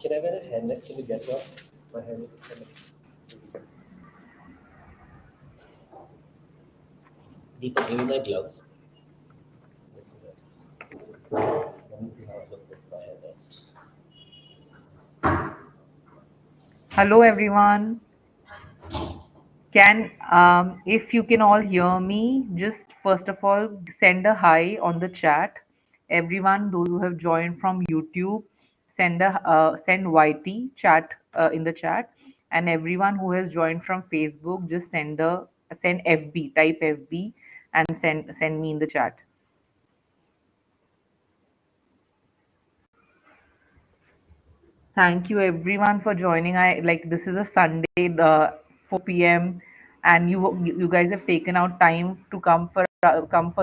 Can I wear a hairnet? Can you get my hairnet? Deepak, give me my gloves. Let me see how I look with my hairnet. Hello everyone. If you can all hear me, just first of all send a hi on the chat. Everyone, those who have joined from YouTube, send YT chat in the chat, and everyone who has joined from Facebook, just send FB, type FB, and send me in the chat. Thank you everyone for joining. This is a Sunday, 4 p.m. and you guys have taken out time to come for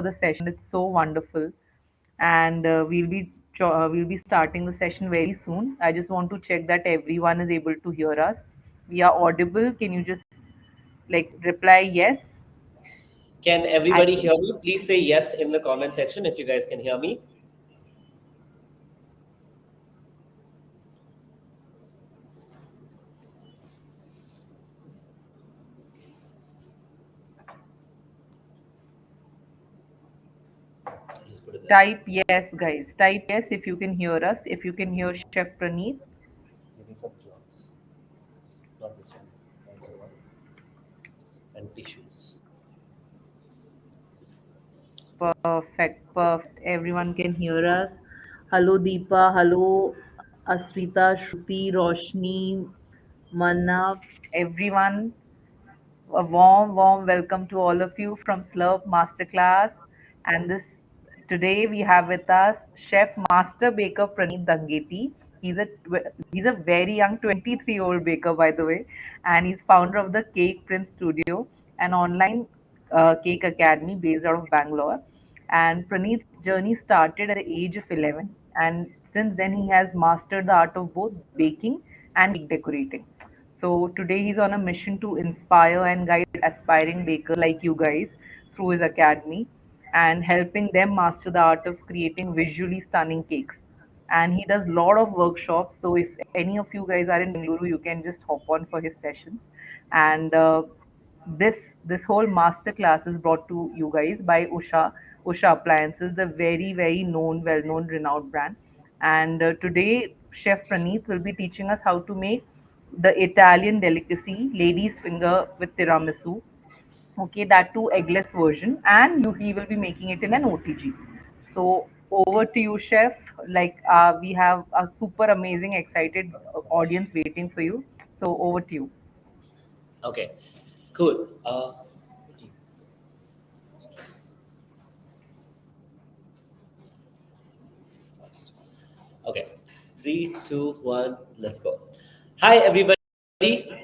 the session. It's so wonderful, and we'll be starting the session very soon. I just want to check that everyone is able to hear us. We are audible. Can you just reply yes? Can everybody hear me? Please say yes in the comment section if you guys can hear me. Type yes, guys. Type yes if you can hear us. If you can hear Chef Praneeth. Give me some cloths. Not this one. That's the one. And tissues. Perfect. Everyone can hear us. Hello, Deepa. Hello, Asrita, Shruti, Roshni, Manna. Everyone, a warm welcome to all of you from Slurp Masterclass. And this today we have with us Chef Master Baker Praneeth Dangeti. He's a very young 23-year-old baker, by the way, and he's founder of the Cake Prince Studio, an online cake academy based out of Bangalore. And Praneeth's journey started at the age of 11, and since then he has mastered the art of both baking and cake decorating. So today he's on a mission to inspire and guide aspiring bakers like you guys through his academy and helping them master the art of creating visually stunning cakes. And he does a lot of workshops. So if any of you guys are in Bengaluru, you can just hop on for his sessions. And this whole master class is brought to you guys by Usha Appliances, the very known, well-known, renowned brand. And today, Chef Praneeth will be teaching us how to make the Italian delicacy, lady's finger with tiramisu. Okay, that too eggless version, and he will be making it in an OTG. So over to you, chef. We have a super amazing, excited audience waiting for you. So over to you. Okay, cool. Okay, 3, 2, 1, let's go. Hi, everybody.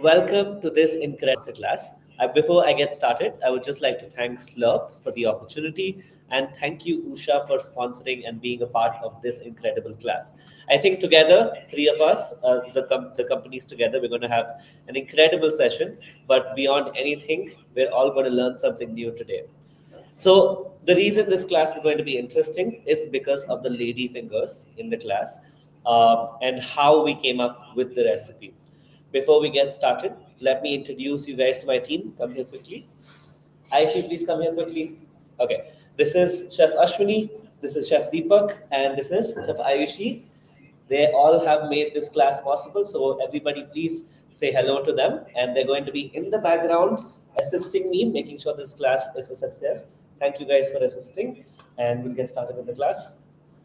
Welcome to this incredible class. Before I get started, I would just like to thank Slurp for the opportunity and thank you, Usha, for sponsoring and being a part of this incredible class. I think together, three of us, the companies together, we're going to have an incredible session. But beyond anything, we're all going to learn something new today. So the reason this class is going to be interesting is because of the lady fingers in the class and how we came up with the recipe. Before we get started, let me introduce you guys to my team. Come here quickly. Aishi, please come here quickly. Okay, this is Chef Ashwini, this is Chef Deepak, and this is Chef Ayushi. They all have made this class possible, so everybody please say hello to them. And they're going to be in the background assisting me, making sure this class is a success. Thank you guys for assisting, and we'll get started with the class.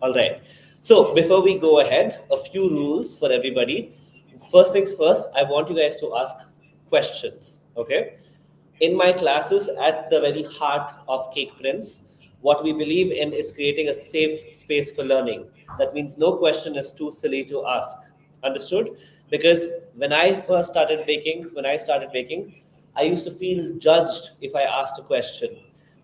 All right. So before we go ahead, a few rules for everybody. First things first, I want you guys to ask questions, okay? In my classes, at the very heart of Cake Prince, what we believe in is creating a safe space for learning. That means no question is too silly to ask. Understood? Because when I started baking, I used to feel judged if I asked a question.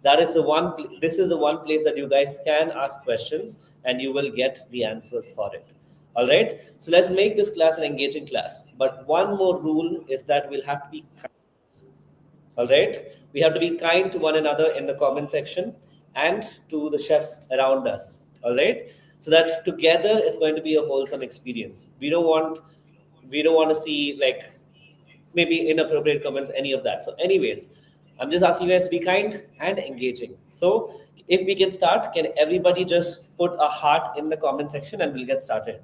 That is the one. This is the one place that you guys can ask questions, and you will get the answers for it. All right. So let's make this class an engaging class. But one more rule is that we'll have to be kind. All right. We have to be kind to one another in the comment section and to the chefs around us. All right. So that together it's going to be a wholesome experience. We don't want we don't want to see like maybe inappropriate comments, any of that. So anyways, I'm just asking you guys to be kind and engaging. So if we can start, can everybody just put a heart in the comment section and we'll get started.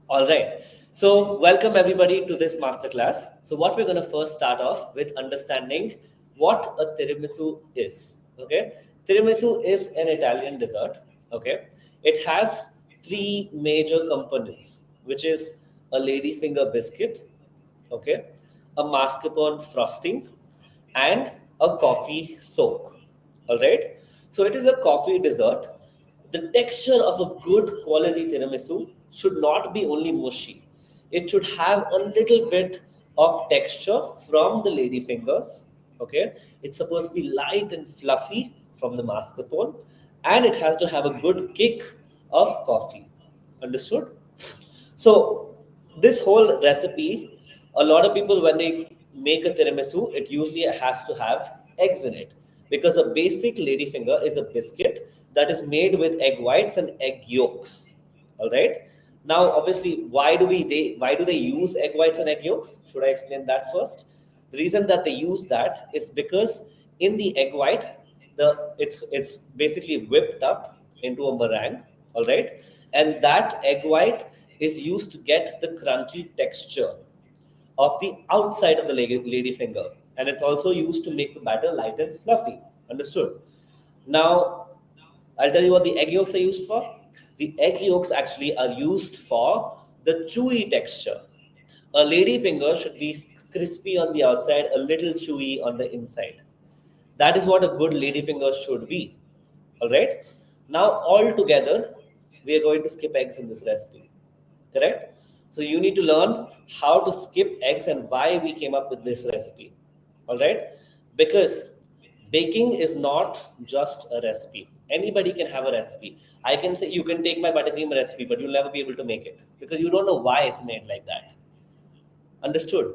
All right. So welcome everybody to this masterclass. So what we're going to first start off with understanding what a tiramisu is. Okay. Tiramisu is an Italian dessert. Okay. It has three major components, which is a ladyfinger biscuit, okay, a mascarpone frosting, and a coffee soak. All right. So it is a coffee dessert. The texture of a good quality tiramisu should not be only mushy. It should have a little bit of texture from the lady fingers. Okay. It's supposed to be light and fluffy from the mascarpone, and it has to have a good kick of coffee. Understood? So this whole recipe, a lot of people when they make a tiramisu, it usually has to have eggs in it because a basic ladyfinger is a biscuit that is made with egg whites and egg yolks. All right. Now, obviously, why do they use egg whites and egg yolks? Should I explain that first? The reason that they use that is because in the egg white, it's basically whipped up into a meringue, all right, and that egg white is used to get the crunchy texture of the outside of the lady finger, and it's also used to make the batter light and fluffy. Understood? Now, I'll tell you what the egg yolks are used for. The egg yolks actually are used for the chewy texture. A lady finger should be crispy on the outside, a little chewy on the inside. That is what a good lady finger should be. All right. Now, all together, we are going to skip eggs in this recipe. Correct? So you need to learn how to skip eggs and why we came up with this recipe. All right? Because baking is not just a recipe. Anybody can have a recipe. I can say you can take my buttercream recipe, but you'll never be able to make it because you don't know why it's made like that. Understood?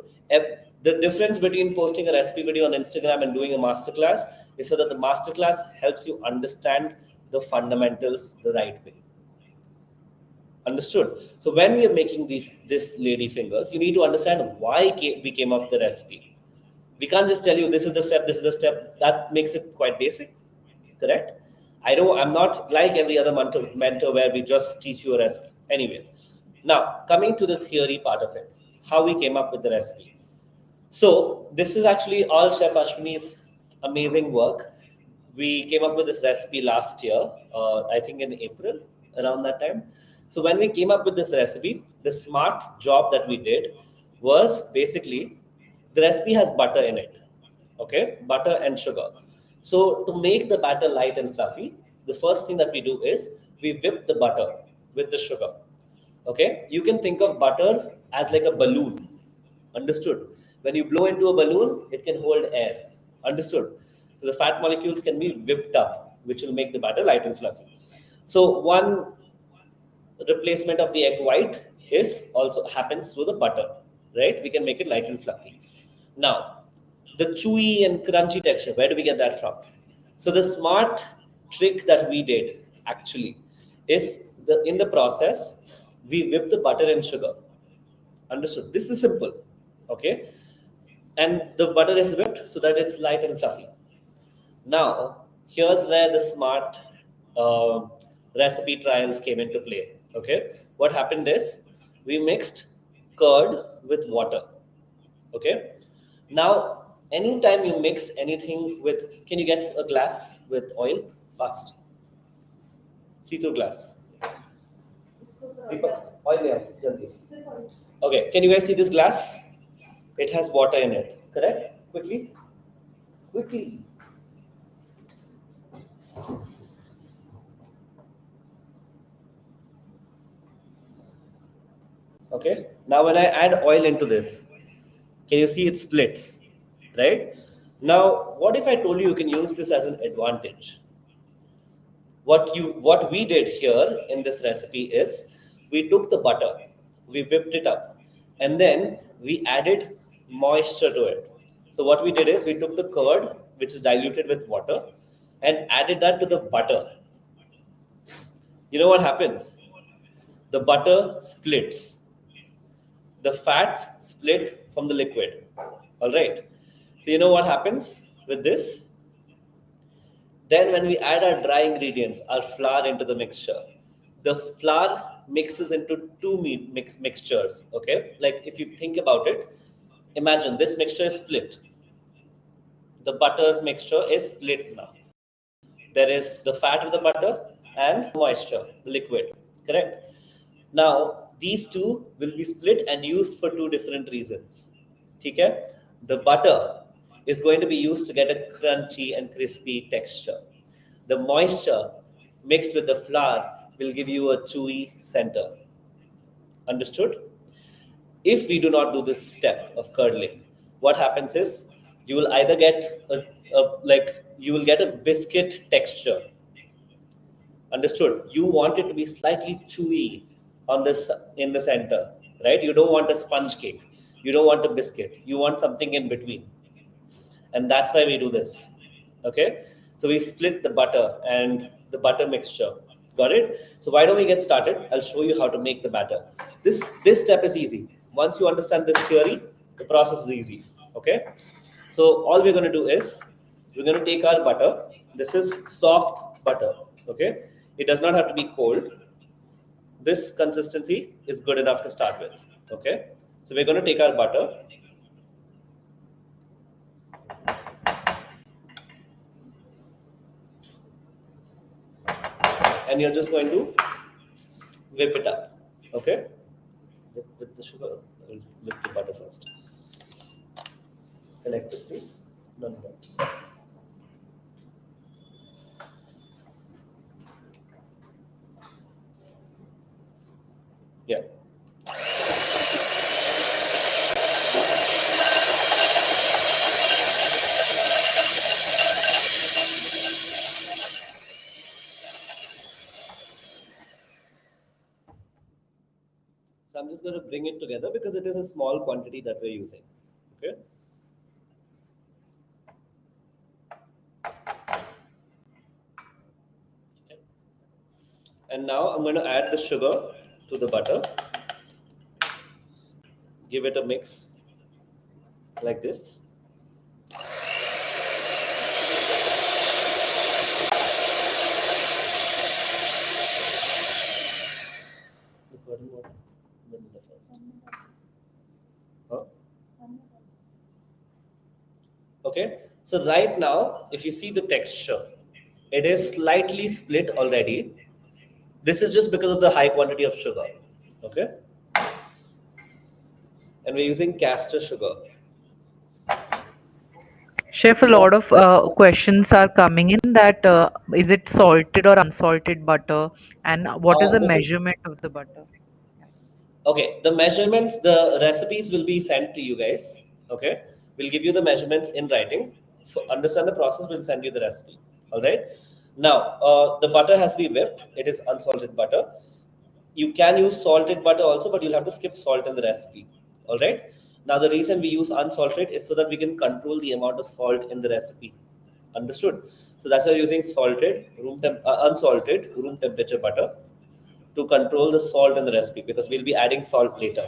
The difference between posting a recipe video on Instagram and doing a masterclass is so that the masterclass helps you understand the fundamentals the right way. Understood? So when we are making this lady fingers, you need to understand why we came up with the recipe. We can't just tell you this is the step, this is the step. That makes it quite basic. Correct? I'm not like every other mentor where we just teach you a recipe. Anyways, now coming to the theory part of it, how we came up with the recipe. So this is actually all Chef Ashwini's amazing work. We came up with this recipe last year, I think in April, around that time. So when we came up with this recipe, the smart job that we did was basically the recipe has butter in it, okay, butter and sugar. So to make the batter light and fluffy, the first thing that we do is we whip the butter with the sugar. Okay, you can think of butter as like a balloon. Understood? When you blow into a balloon, it can hold air. Understood? So the fat molecules can be whipped up, which will make the batter light and fluffy. So one replacement of the egg white is also happens through the butter, right? We can make it light and fluffy. Now, the chewy and crunchy texture, where do we get that from? So the smart trick that we did actually is in the process, we whip the butter and sugar. Understood? This is simple, okay? And the butter is whipped so that it's light and fluffy. Now, here's where the smart recipe trials came into play. Okay, what happened is we mixed curd with water. Okay, now anytime you mix anything with, can you get a glass with oil fast? See-through glass. Oil there, jaldi. Okay, can you guys see this glass? It has water in it. Correct? Quickly. Okay, now when I add oil into this, can you see it splits, right? Now, what if I told you can use this as an advantage? What we did here in this recipe is we took the butter, we whipped it up, and then we added moisture to it. So what we did is we took the curd, which is diluted with water, and added that to the butter. You know what happens? the butter splits. The fats split from the liquid. All right. So you know what happens with this? Then when we add our dry ingredients, our flour into the mixture, the flour mixes into two mixtures. Okay. Like if you think about it, imagine this mixture is split. The butter mixture is split now. There is the fat of the butter and moisture, the liquid. Correct. Now, these two will be split and used for two different reasons. Okay? The butter is going to be used to get a crunchy and crispy texture. The moisture mixed with the flour will give you a chewy center. Understood? If we do not do this step of curdling, what happens is you will either get you will get a biscuit texture. Understood? You want it to be slightly chewy on this in the center, right? You don't want a sponge cake. You don't want a biscuit. You want something in between, and that's why we do this. Okay, so we split the butter and the butter mixture. Got it? So why don't we get started? I'll show you how to make the batter. This step is easy. Once you understand this theory, the process is easy. Okay, so all we're going to do is we're going to take our butter. This is soft butter. Okay, it does not have to be cold. This consistency is good enough to start with. Okay, so we're going to take our butter. And you're just going to whip it up. Okay, with the sugar, whip the butter first. Connect this, please. No. Yeah. So I'm just going to bring it together because it is a small quantity that we're using. Okay. And now I'm going to add the sugar to the butter. Give it a mix like this. Okay, so right now, if you see the texture, it is slightly split already. This is just because of the high quantity of sugar. Okay, and we're using castor sugar. Chef, a lot of questions are coming in that is it salted or unsalted butter, and what is the measurement of the butter? Okay, the measurements, the recipes will be sent to you guys. Okay, we'll give you the measurements in writing. Understand the process, we'll send you the recipe. All right. Now, the butter has to be whipped. It is unsalted butter. You can use salted butter also, but you'll have to skip salt in the recipe. All right. Now, the reason we use unsalted is so that we can control the amount of salt in the recipe. Understood? So that's why we're using unsalted room temperature butter to control the salt in the recipe, because we'll be adding salt later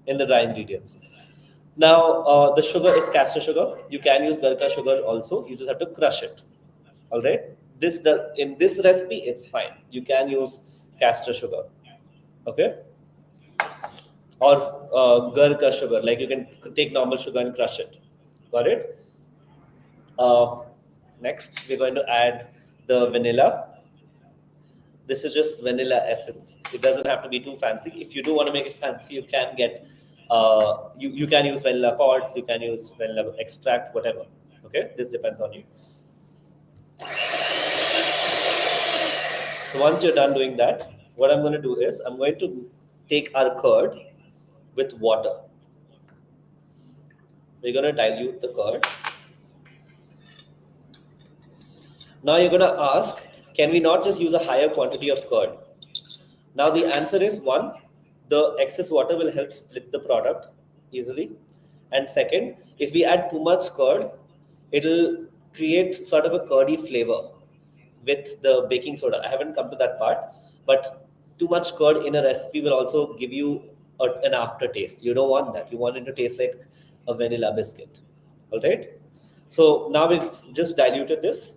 in the dry ingredients. Now, the sugar is castor sugar. You can use garka sugar also. You just have to crush it. All right. In this recipe, it's fine. You can use castor sugar. Okay. Or garka sugar. Like you can take normal sugar and crush it. Got it? Next, we're going to add the vanilla. This is just vanilla essence. It doesn't have to be too fancy. If you do want to make it fancy, you can get you can use vanilla pods, you can use vanilla extract, whatever. Okay, this depends on you. So once you're done doing that, what I'm going to do is I'm going to take our curd with water. We're going to dilute the curd. Now you're going to ask, can we not just use a higher quantity of curd? Now the answer is one, the excess water will help split the product easily. And second, if we add too much curd, it'll create sort of a curdy flavor with the baking soda. I haven't come to that part, but too much curd in a recipe will also give you an aftertaste. You don't want that. You want it to taste like a vanilla biscuit. All right. So now we've just diluted this,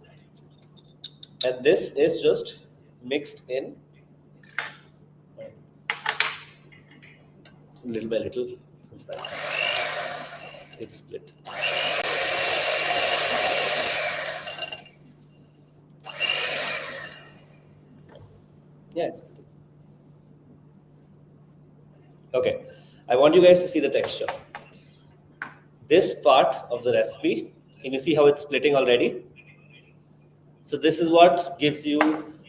and this is just mixed in little by little. It's split. Yeah, it's split. Okay, I want you guys to see the texture. This part of the recipe, can you see how it's splitting already? So this is what gives you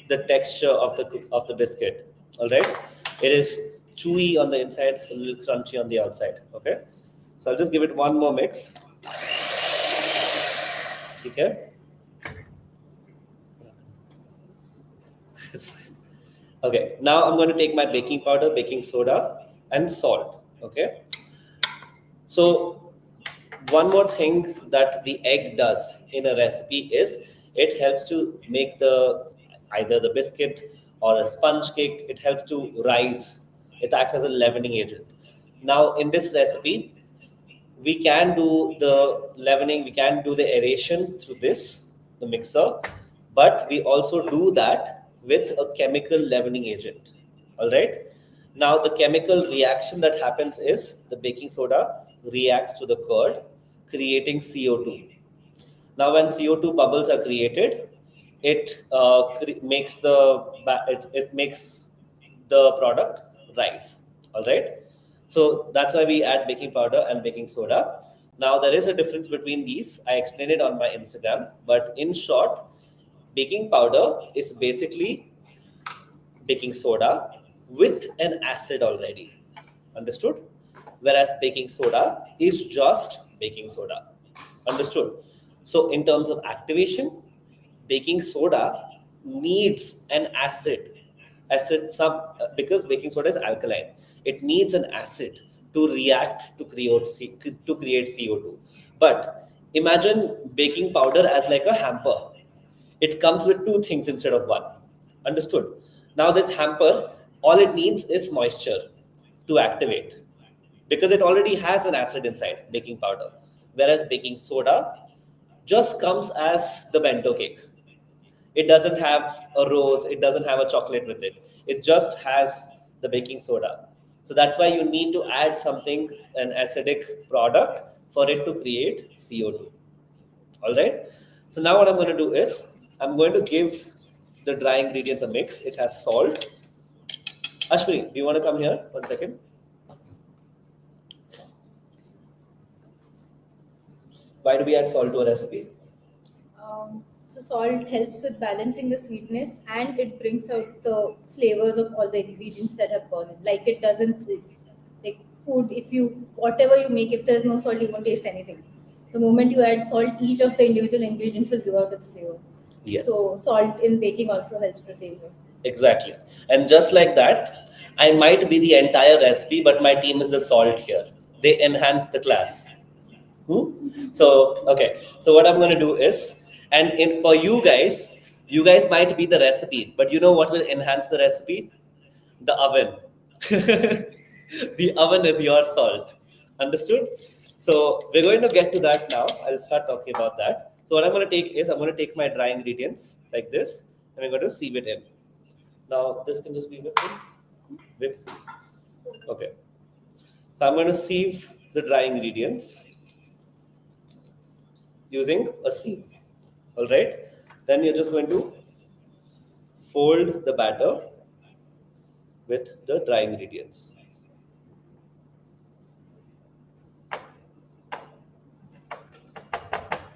the texture of the biscuit. All right, it is chewy on the inside, a little crunchy on the outside. Okay, so I'll just give it one more mix. Okay. Okay, now I'm going to take my baking powder, baking soda, and salt. Okay. So one more thing that the egg does in a recipe is it helps to make either the biscuit or a sponge cake. It helps to rise. It acts as a leavening agent. Now in this recipe, we can do the leavening, we can do the aeration through the mixer, but we also do that with a chemical leavening agent. All right. Now the chemical reaction that happens is the baking soda reacts to the curd, creating CO2. Now when CO2 bubbles are created, it makes the product rise. All right. So that's why we add baking powder and baking soda. Now there is a difference between these. I explained it on my Instagram, but in short, baking powder is basically baking soda with an acid already. Understood? Whereas baking soda is just baking soda. Understood? So in terms of activation, baking soda needs an because baking soda is alkaline. It needs an acid to react to create CO2. But imagine baking powder as like a hamper. It comes with two things instead of one. Understood? Now this hamper, all it needs is moisture to activate, because it already has an acid inside, baking powder. Whereas baking soda just comes as the bento cake. It doesn't have a rose, it doesn't have a chocolate with it. It just has the baking soda. So that's why you need to add something, an acidic product, for it to create CO2. All right. So now what I'm going to do is I'm going to give the dry ingredients a mix. It has salt. Ashwini, do you want to come here? 1 second. Why do we add salt to a recipe? So salt helps with balancing the sweetness, and it brings out the flavors of all the ingredients that have gone in. Like it does in food. Like food, whatever you make, if there's no salt, you won't taste anything. The moment you add salt, each of the individual ingredients will give out its flavor. Yes. So salt in baking also helps the same way. Exactly. And just like that, I might be the entire recipe, but my team is the salt here. They enhance the class. So, okay. So what I'm going to do is, for you guys might be the recipe, but you know what will enhance the recipe? The oven. The oven is your salt. Understood? So we're going to get to that now. I'll start talking about that. So what I'm going to take is, I'm going to take my dry ingredients like this, and I'm going to sieve it in. Now this can just be whipped in. Whip. Okay. So I'm going to sieve the dry ingredients using a sieve. All right. Then you're just going to fold the batter with the dry ingredients.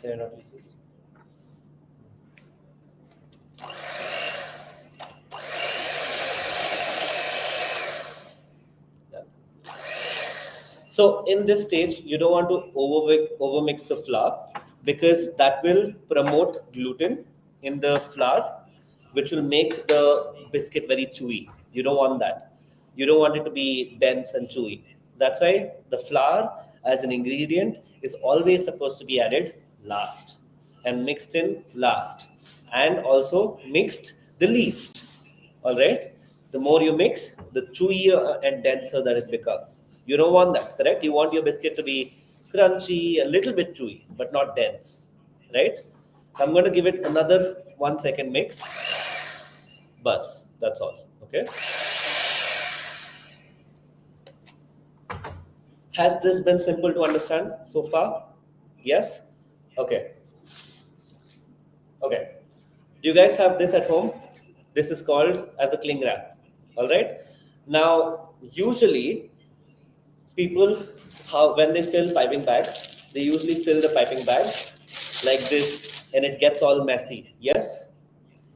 Can I not use this? Yeah. So in this stage, you don't want to overmix the flour, because that will promote gluten in the flour, which will make the biscuit very chewy. You don't want that. You don't want it to be dense and chewy. That's why the flour as an ingredient is always supposed to be added last and mixed in last, and also mixed the least. All right. The more you mix, the chewier and denser that it becomes. You don't want that, correct? You want your biscuit to be crunchy, a little bit chewy, but not dense, right? I'm going to give it another 1 second mix. Bus, that's all, okay? Has this been simple to understand so far? Yes? Okay. Okay. Do you guys have this at home? This is called as a cling wrap. All right. Now, usually people, when they fill piping bags, they usually fill the piping bags like this and it gets all messy. Yes?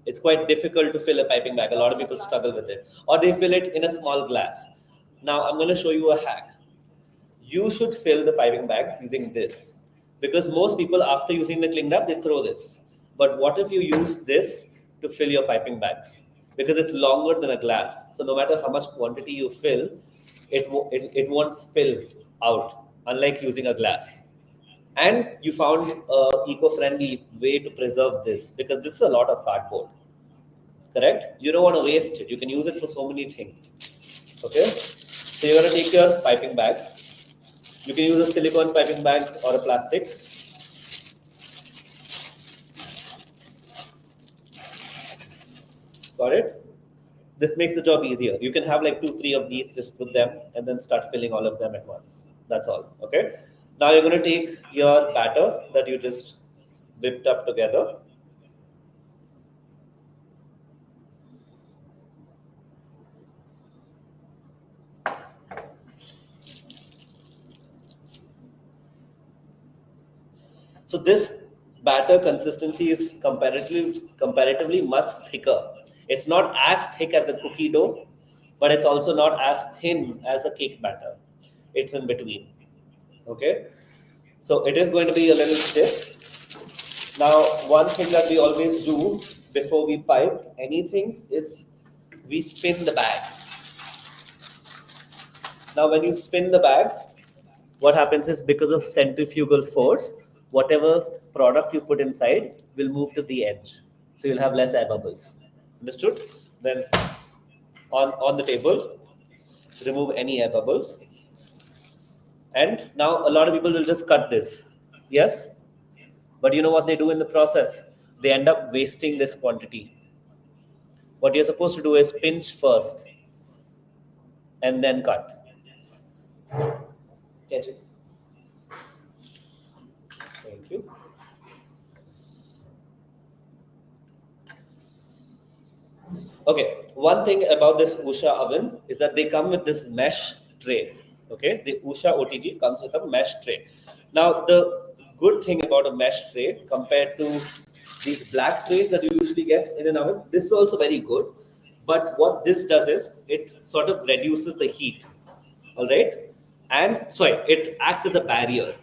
It's quite difficult to fill a piping bag. A lot of people struggle with it. Or they fill it in a small glass. Now, I'm going to show you a hack. You should fill the piping bags using this. Because most people, after using the cling wrap, they throw this. But what if you use this to fill your piping bags? Because it's longer than a glass. So no matter how much quantity you fill, it won't spill out, unlike using a glass. And you found an eco-friendly way to preserve this, because this is a lot of cardboard. Correct? You don't want to waste it. You can use it for so many things. Okay? So you're going to take your piping bag. You can use a silicone piping bag or a plastic. Got it? This makes the job easier. You can have like 2-3 of these, just put them and then start filling all of them at once. That's all. Okay? Now you're going to take your batter that you just whipped up together. So this batter consistency is comparatively much thicker. It's not as thick as a cookie dough, but it's also not as thin as a cake batter. It's in between. Okay? So it is going to be a little stiff. Now, one thing that we always do before we pipe anything is we spin the bag. Now, when you spin the bag, what happens is, because of centrifugal force, whatever product you put inside will move to the edge. So you'll have less air bubbles. Understood? Then on the table, remove any air bubbles. And now a lot of people will just cut this. Yes? But you know what they do in the process? They end up wasting this quantity. What you're supposed to do is pinch first and then cut. Catch it. Thank you. Okay, one thing about this Usha oven is that they come with this mesh tray. Okay, the Usha OTG comes with a mesh tray. Now, the good thing about a mesh tray compared to these black trays that you usually get in an oven, this is also very good. But what this does is it sort of reduces the heat. All right, and sorry, it acts as a barrier.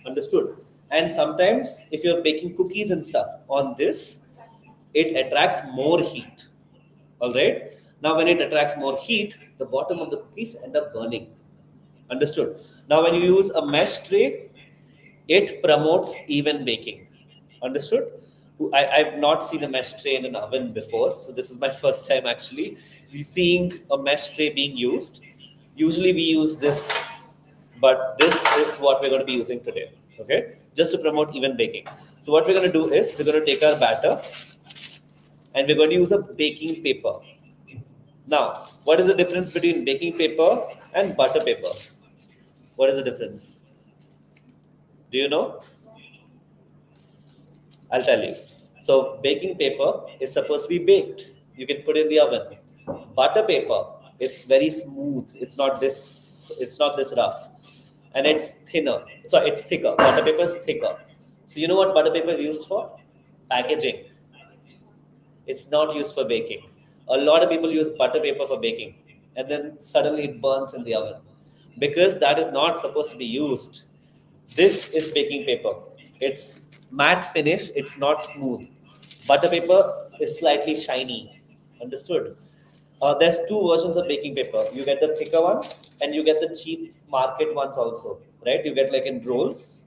Understood? And sometimes if you're baking cookies and stuff on this, it attracts more heat. All right. Now, when it attracts more heat, the bottom of the cookies end up burning. Understood? Now, when you use a mesh tray, it promotes even baking. Understood? I've not seen a mesh tray in an oven before, so this is my first time actually seeing a mesh tray being used. Usually we use this, but this is what we're going to be using today. Okay, just to promote even baking. So what we're going to do is we're going to take our batter and we're going to use a baking paper. Now, what is the difference between baking paper and butter paper? What is the difference? Do you know? I'll tell you. So baking paper is supposed to be baked. You can put it in the oven. Butter paper, it's very smooth. It's not this rough. And it's thinner. So it's thicker. Butter paper is thicker. So you know what butter paper is used for? Packaging. It's not used for baking. A lot of people use butter paper for baking, and then suddenly it burns in the oven. Because that is not supposed to be used. This is baking paper. It's matte finish, it's not smooth. Butter paper is slightly shiny. Understood? There's two versions of baking paper. You get the thicker one and you get the cheap market ones also, right? You get like in rolls.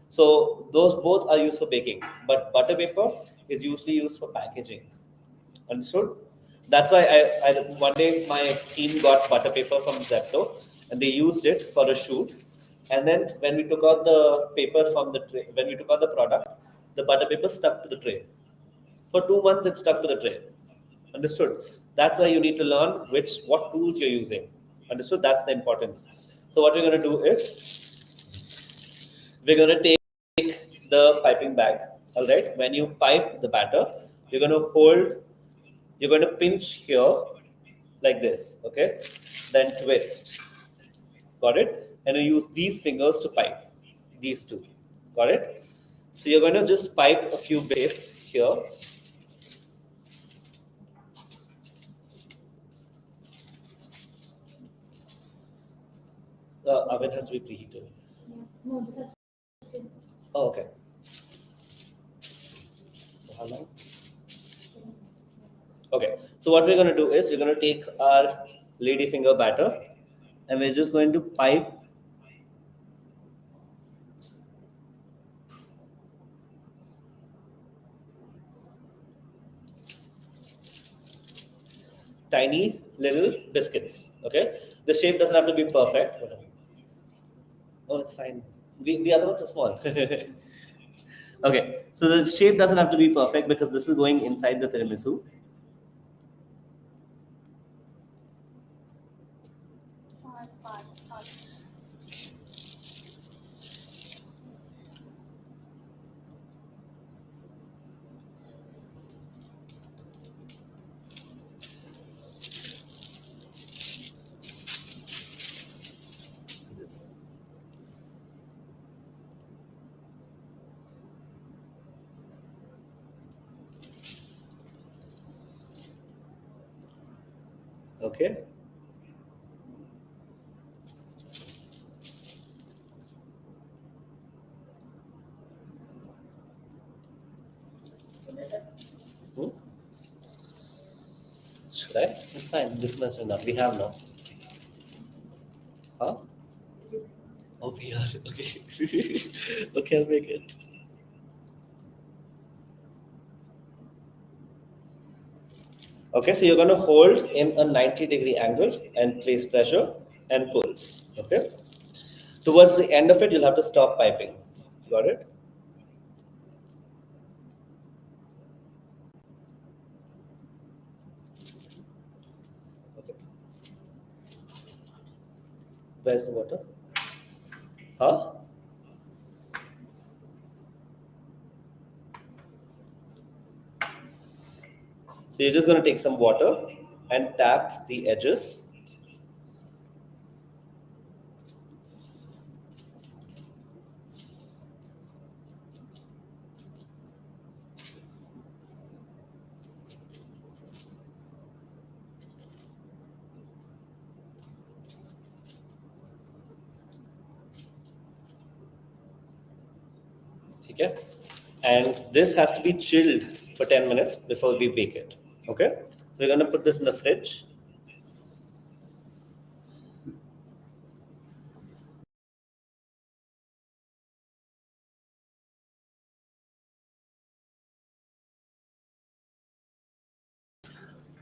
So those both are used for baking, but butter paper is usually used for packaging. Understood? That's why one day my team got butter paper from Zepto and they used it for a shoot. And then when we took out the paper from the tray, when we took out the product, the butter paper stuck to the tray. For 2 months, it stuck to the tray. Understood? That's why you need to learn what tools you're using. Understood? That's the importance. So what we're going to do is we're going to take the piping bag. All right. When you pipe the batter, you're going to pinch here like this. Okay. Then twist. Got it? And you use these fingers to pipe. These two. Got it? So you're going to just pipe a few bits here. The oven has to be preheated. No, because Oh, okay. How long? Okay. So what we're going to do is we're going to take our lady finger batter and we're just going to pipe tiny little biscuits. Okay. The shape doesn't have to be perfect. Oh, it's fine. The other ones are small. Okay. So the shape doesn't have to be perfect because this is going inside the tiramisu. Okay. Should I? It's fine. This much enough. We have now. Huh? Oh, we are. Okay. Okay, I'll make it. Okay, so you're going to hold in a 90-degree angle and place pressure and pull. Okay. Towards the end of it, you'll have to stop piping. Got it? Okay. Where's the water? Huh? So you're just going to take some water and tap the edges. Okay. And this has to be chilled for 10 minutes before we bake it. Okay. So we're going to put this in the fridge.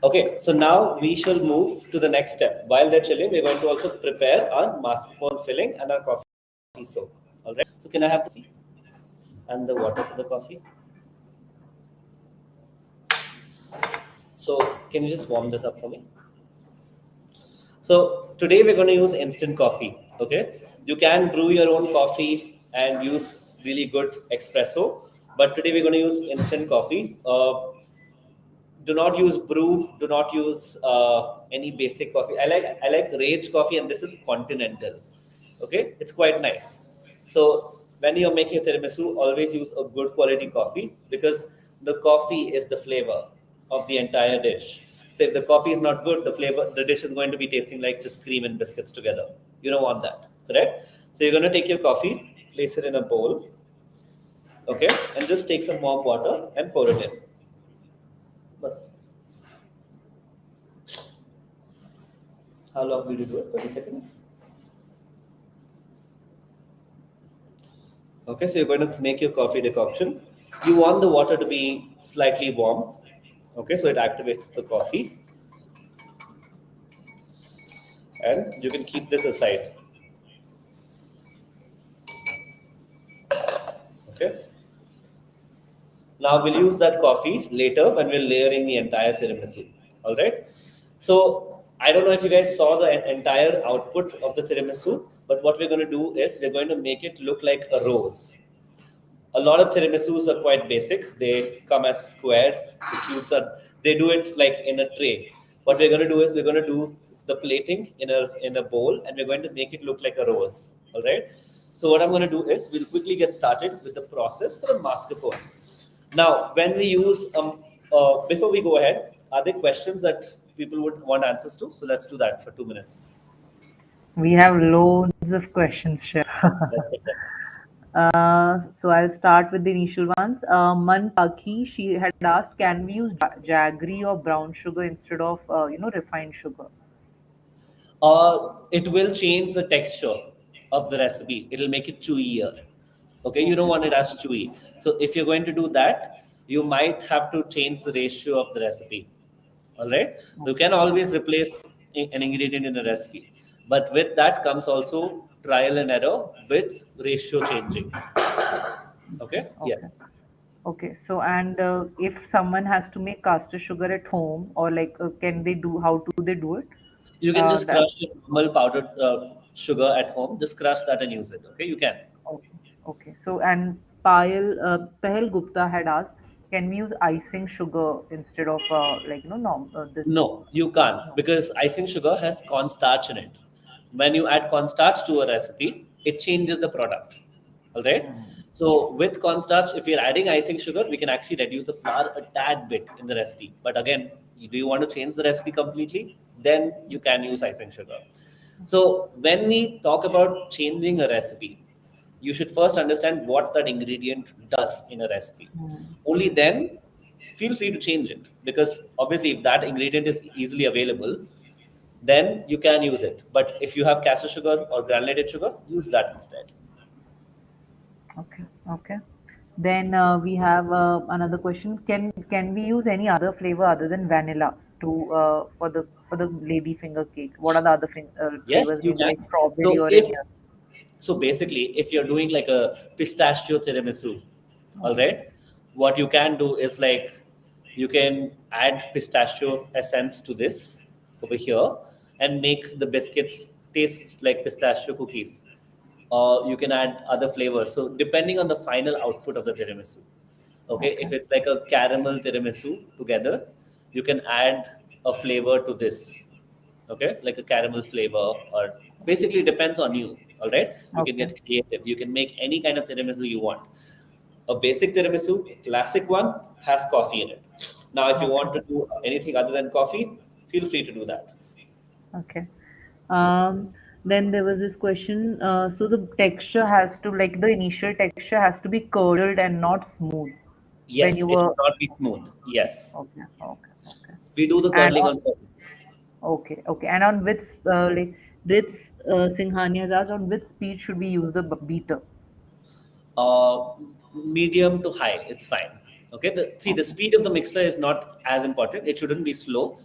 Okay, so now we shall move to the next step. While they're chilling, we're going to also prepare our mascarpone filling and our coffee soak. All right. So can I have the coffee and the water for the coffee? So can you just warm this up for me? So today we're going to use instant coffee. Okay, you can brew your own coffee and use really good espresso, but today we're going to use instant coffee. Do not use brew. Do not use any basic coffee. I like Rage coffee, and this is continental. Okay, it's quite nice. So when you're making a tiramisu, always use a good quality coffee because the coffee is the flavor of the entire dish. So if the coffee is not good, the dish is going to be tasting like just cream and biscuits together. You don't want that, correct? So you're going to take your coffee, place it in a bowl, okay, and just take some warm water and pour it in. Bas. How long will you do it? 30 seconds? Okay, so you're going to make your coffee decoction. You want the water to be slightly warm. Okay, so it activates the coffee. and you can keep this aside. Okay. Now we'll use that coffee later when we're layering the entire tiramisu. All right. So I don't know if you guys saw the entire output of the tiramisu, but what we're going to do is we're going to make it look like a rose. A lot of tiramisus are quite basic. They come as squares. The cubes are, they do it like in a tray. What we're going to do is we're going to do the plating in a bowl, and we're going to make it look like a rose. All right. So what I'm going to do is we'll quickly get started with the process for the mascarpone. Now, when we use before we go ahead, are there questions that people would want answers to? So let's do that for 2 minutes. We have loads of questions, Chef. So I'll start with the initial ones. Man Paki, she had asked, can we use jaggery or brown sugar instead of refined sugar? It will change the texture of the recipe. It'll make it chewier. Okay, you don't Okay. want it as chewy. So if you're going to do that, you might have to change the ratio of the recipe. All right. You Okay. can always replace an ingredient in a recipe, but with that comes also trial and error with ratio changing. Okay. Yes. Okay. Okay. So and if someone has to make caster sugar at home, or like, can they do? How do they do it? You can just That. crush your normal powdered sugar at home. Just crush that and use it. Okay. You can. Okay. Okay. So and Pahel Gupta had asked, can we use icing sugar instead of this? No, you can't, No. because icing sugar has cornstarch in it. When you add cornstarch to a recipe, it changes the product. All right. Hmm. So with cornstarch, if you're adding icing sugar, we can actually reduce the flour a tad bit in the recipe. But again, do you want to change the recipe completely? Then you can use icing sugar. So when we talk about changing a recipe, you should first understand what that ingredient does in a recipe. Hmm. Only then feel free to change it, because obviously if that ingredient is easily available, then you can use it. But if you have caster sugar or granulated sugar, use that instead. Okay. Okay. Then we have another question. Can we use any other flavor other than vanilla to for the lady finger cake? What are the other Yes, flavors? you Maybe can. like strawberry So or if any other. so basically, if you're doing like a pistachio tiramisu, all Okay. right, what you can do is like you can add pistachio essence to this over here and make the biscuits taste like pistachio cookies. Or you can add other flavors. So depending on the final output of the tiramisu. Okay, Okay. if it's like a caramel tiramisu together, you can add a flavor to this. Okay, like a caramel flavor, or basically depends on you. All right, you can Okay. get creative. You can make any kind of tiramisu you want. A basic tiramisu, classic one, has coffee in it. Now if you Okay. want to do anything other than coffee, feel free to do that. Okay. Um, then there was this question. So the texture has to, like the initial texture has to be curdled and not smooth when Yes, you it were. will not be smooth. Yes, Okay. Okay. Okay. we do the And curdling on. on purpose. Okay. Okay. And on which like Ritz Singhani has asked, on which speed should we use the beater? uh, medium to high, it's fine. Okay, the Okay. speed of the mixer is not as important. It shouldn't be slow.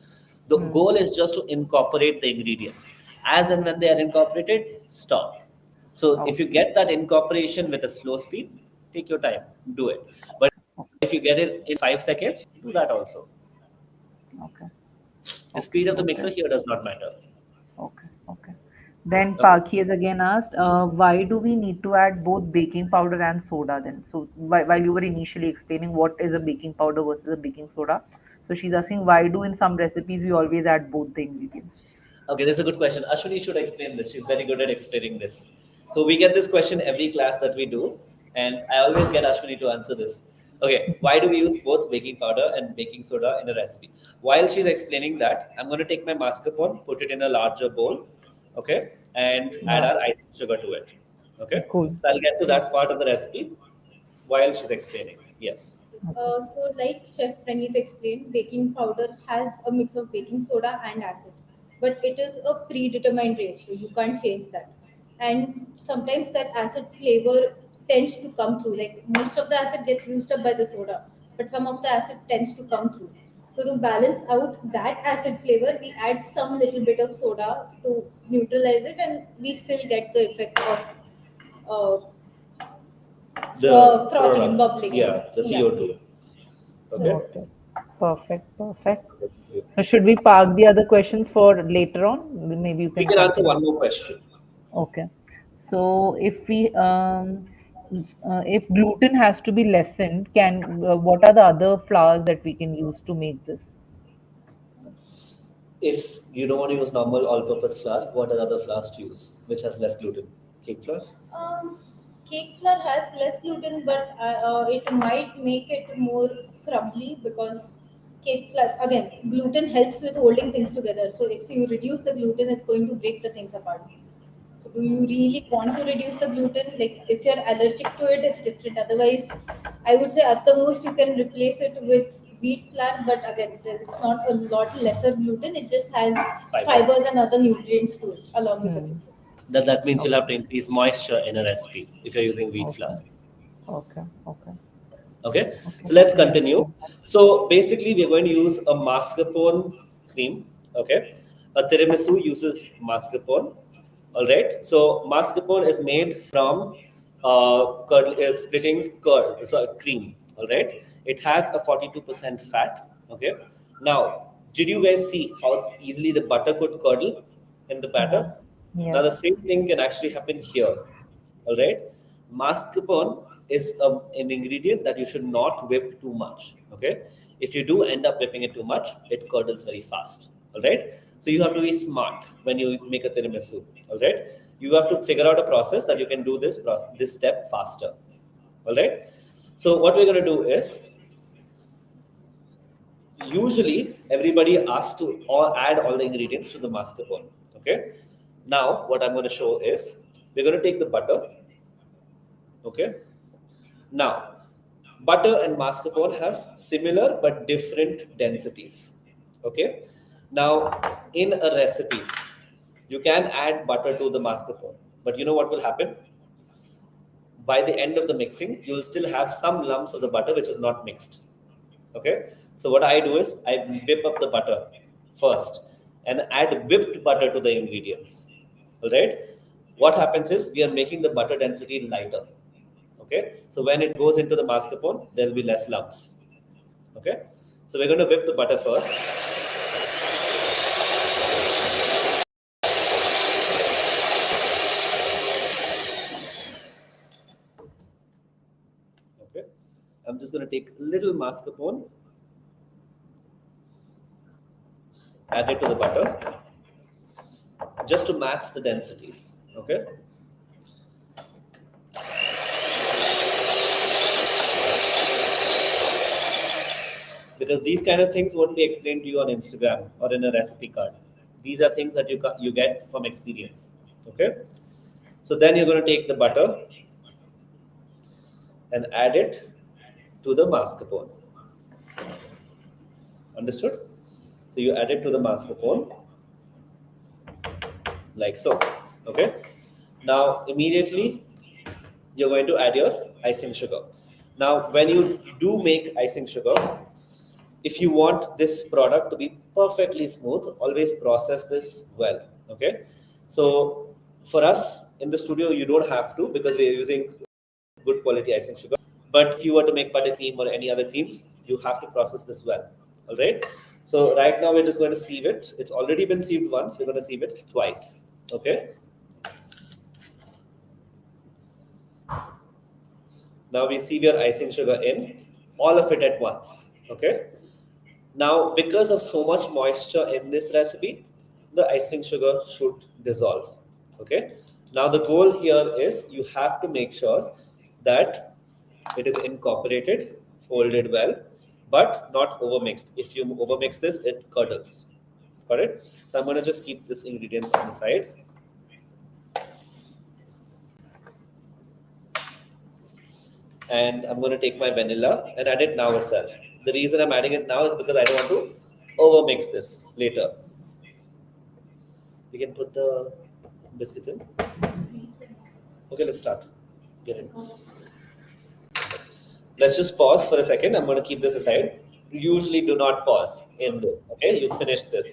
The Hmm. goal is just to incorporate the ingredients. As and when they are incorporated, stop. So if you Okay. get that incorporation with a slow speed, take your time, do it. But Okay. if you get it in 5 seconds, do that also. Okay. The Okay. speed of the Okay. mixer here does not matter. Okay. Okay. Then Okay. Paki has again asked, why do we need to add both baking powder and soda then? So while you were initially explaining what is a baking powder versus a baking soda, so she's asking why do in some recipes we always add both the ingredients? Okay, that's a good question. Ashwini should explain this. She's very good at explaining this. So we get this question every class that we do, and I always get Ashwini to answer this. Okay, why do we use both baking powder and baking soda in a recipe? While she's explaining that, I'm going to take my mascarpone, put it in a larger bowl, okay, and add Yeah, our icing sugar to it. Okay, cool. so I'll get to that part of the recipe while she's explaining. Yes. Okay. So, like Chef Ranjit explained, baking powder has a mix of baking soda and acid, but it is a predetermined ratio. You can't change that. And sometimes that acid flavor tends to come through. Like most of the acid gets used up by the soda, but some of the acid tends to come through. So to balance out that acid flavor, we add some little bit of soda to neutralize it, and we still get the effect of The frothing and product, bubbling. yeah, the Yeah. CO2. Okay. Okay. Perfect. So should we park the other questions for later on? Maybe you We can can answer continue. one more question. Okay. So if gluten has to be lessened, what are the other flours that we can use to make this? If you don't want to use normal all-purpose flour, what are other flours to use, which has less gluten? Cake flour? Um, Cake flour has less gluten, but it might make it more crumbly because cake flour, again, gluten helps with holding things together. So if you reduce the gluten, it's going to break the things apart. So do you really want to reduce the gluten? Like if you're allergic to it, it's different. Otherwise, I would say at the most you can replace it with wheat flour, but again, it's not a lot lesser gluten. It just has Fiber. fibers and other nutrients to it along with the Hmm. gluten. That means you'll have to increase moisture in a recipe if you're using wheat Okay. flour. Okay. Okay, Okay. so let's Yes. continue. So basically, we're going to use a mascarpone cream. Okay, a tiramisu uses mascarpone. All right, so mascarpone is made from splitting curd, so cream. All right, it has a 42% fat. Okay, now did you guys see how easily the butter could curdle in the Yeah. batter? Now Yes. the same thing can actually happen here. All right, mascarpone is an ingredient that you should not whip too much. Okay, if you do end up whipping it too much, it curdles very fast. All right, so you have to be smart when you make a tiramisu. All right, you have to figure out a process that you can do this step faster. All right, so what we're going to do is, usually everybody asks to add all the ingredients to the mascarpone. Okay, now what I'm going to show is, we're going to take the butter. Okay, now, butter and mascarpone have similar but different densities. Okay. Now, in a recipe, you can add butter to the mascarpone, but you know what will happen? By the end of the mixing, you will still have some lumps of the butter which is not mixed. Okay. So what I do is I whip up the butter first and add whipped butter to the ingredients. All right. What happens is we are making the butter density lighter. Okay, so when it goes into the mascarpone, there will be less lumps. Okay, so we're going to whip the butter first. Okay, I'm just going to take a little mascarpone, add it to the butter, just to match the densities. Okay, because these kind of things won't be explained to you on Instagram or in a recipe card. These are things that you get from experience. Okay, so then you're going to take the butter and add it to the mascarpone. Understood? So you add it to the mascarpone like so. Okay. Now immediately you're going to add your icing sugar. Now when you do make icing sugar, if you want this product to be perfectly smooth, always process this well. Okay. So for us in the studio, you don't have to, because we are using good quality icing sugar. But if you were to make buttercream or any other creams, you have to process this well. All right. So right now we're just going to sieve it. It's already been sieved once. We're going to sieve it twice. Okay. Now we sieve your icing sugar in, all of it at once. Okay. Now, because of so much moisture in this recipe, the icing sugar should dissolve. Okay. Now the goal here is you have to make sure that it is incorporated, folded well, but not overmixed. If you overmix this, it curdles. Got it? So I'm going to just keep this ingredients on the side. And I'm going to take my vanilla and add it now itself. The reason I'm adding it now is because I don't want to overmix this later. We can put the biscuits in. Okay, let's start. Get in. Let's just pause for a second. I'm going to keep this aside. Usually do not pause. in this. Okay, you finish this.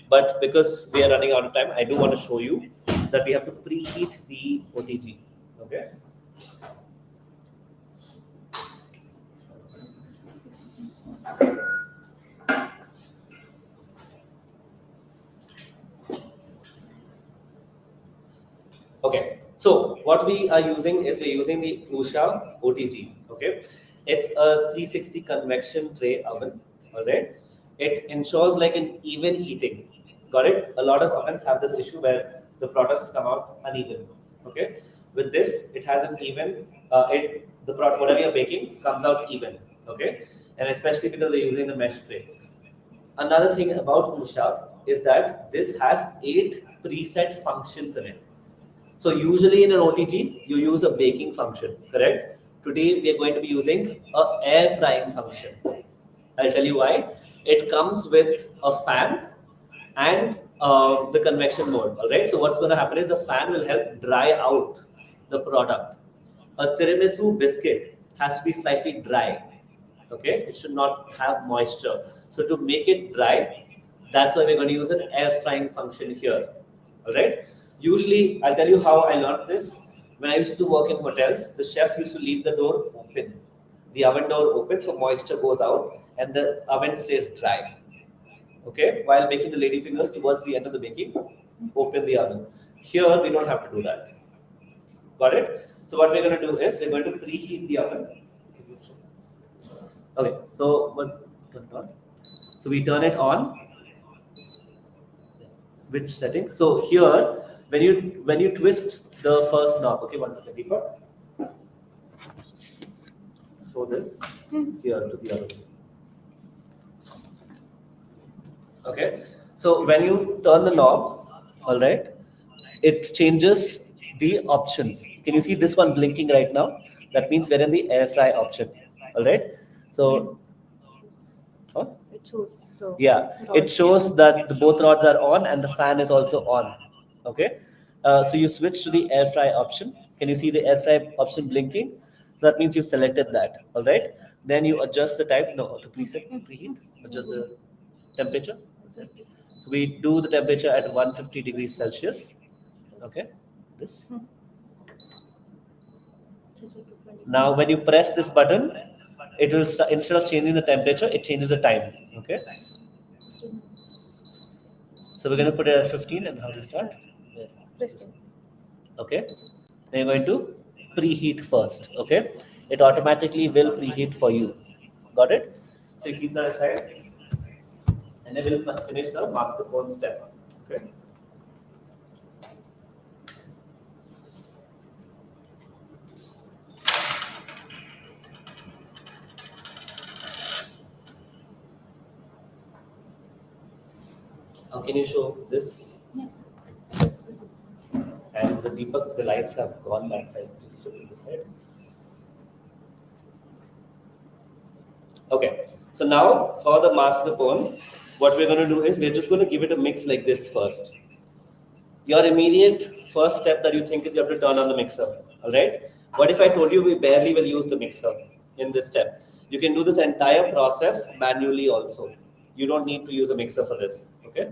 But because we are running out of time, I do want to show you that we have to preheat the OTG. Okay. Okay, so what we are using is we're using the Usha OTG. Okay, it's a 360 convection tray oven. All right, it ensures like an even heating. Got it? A lot of ovens have this issue where the products come out uneven. Okay, with this it has an even. The product whatever you're baking comes out even. Okay, and especially because we're using the mesh tray. Another thing about Usha is that this has 8 preset functions in it. So usually in an OTG, you use a baking function, correct? Today we are going to be using a air frying function. I'll tell you why. It comes with a fan and the convection mode. All right. So what's going to happen is the fan will help dry out the product. A tiramisu biscuit has to be slightly dry. Okay, it should not have moisture. So to make it dry, that's why we're going to use an air frying function here. All right. Usually, I'll tell you how I learned this. When I used to work in hotels, the chefs used to leave the door open, the oven door open, so moisture goes out and the oven stays dry. Okay, while making the lady fingers towards the end of the baking, open the oven. Here, we don't have to do that. Got it? So what we're going to do is we're going to preheat the oven. Okay, so we turn it on. Which setting? So here, when you twist the first knob, okay, one second, deeper. Show this here to the other. Okay, so when you turn the knob, all right, it changes the options. Can you see this one blinking right now? That means we're in the air fry option. All right. So, It shows the it shows that the both rods are on and the fan is also on. Okay. So you switch to the air fry option. Can you see the air fry option blinking? That means you selected that. All right. Then you adjust the time. No, to preheat. Adjust the temperature. So we do the temperature at 150 degrees Celsius. Okay. This. Now, when you press this button, it will start, instead of changing the temperature, it changes the time. Okay. So we're going to put it at 15, and how do you start? Okay. Then you're going to preheat first. Okay. It automatically will preheat for you. Got it? So you keep that aside, and then we'll finish the mascarpone step. Okay. Can you show this? Yeah. And the Deepak, the lights have gone that side. Just to this side. Okay. So now for the mascarpone, what we're going to do is we're just going to give it a mix like this first. Your immediate first step that you think is you have to turn on the mixer. All right. What if I told you we barely will use the mixer in this step? You can do this entire process manually also. You don't need to use a mixer for this. Okay.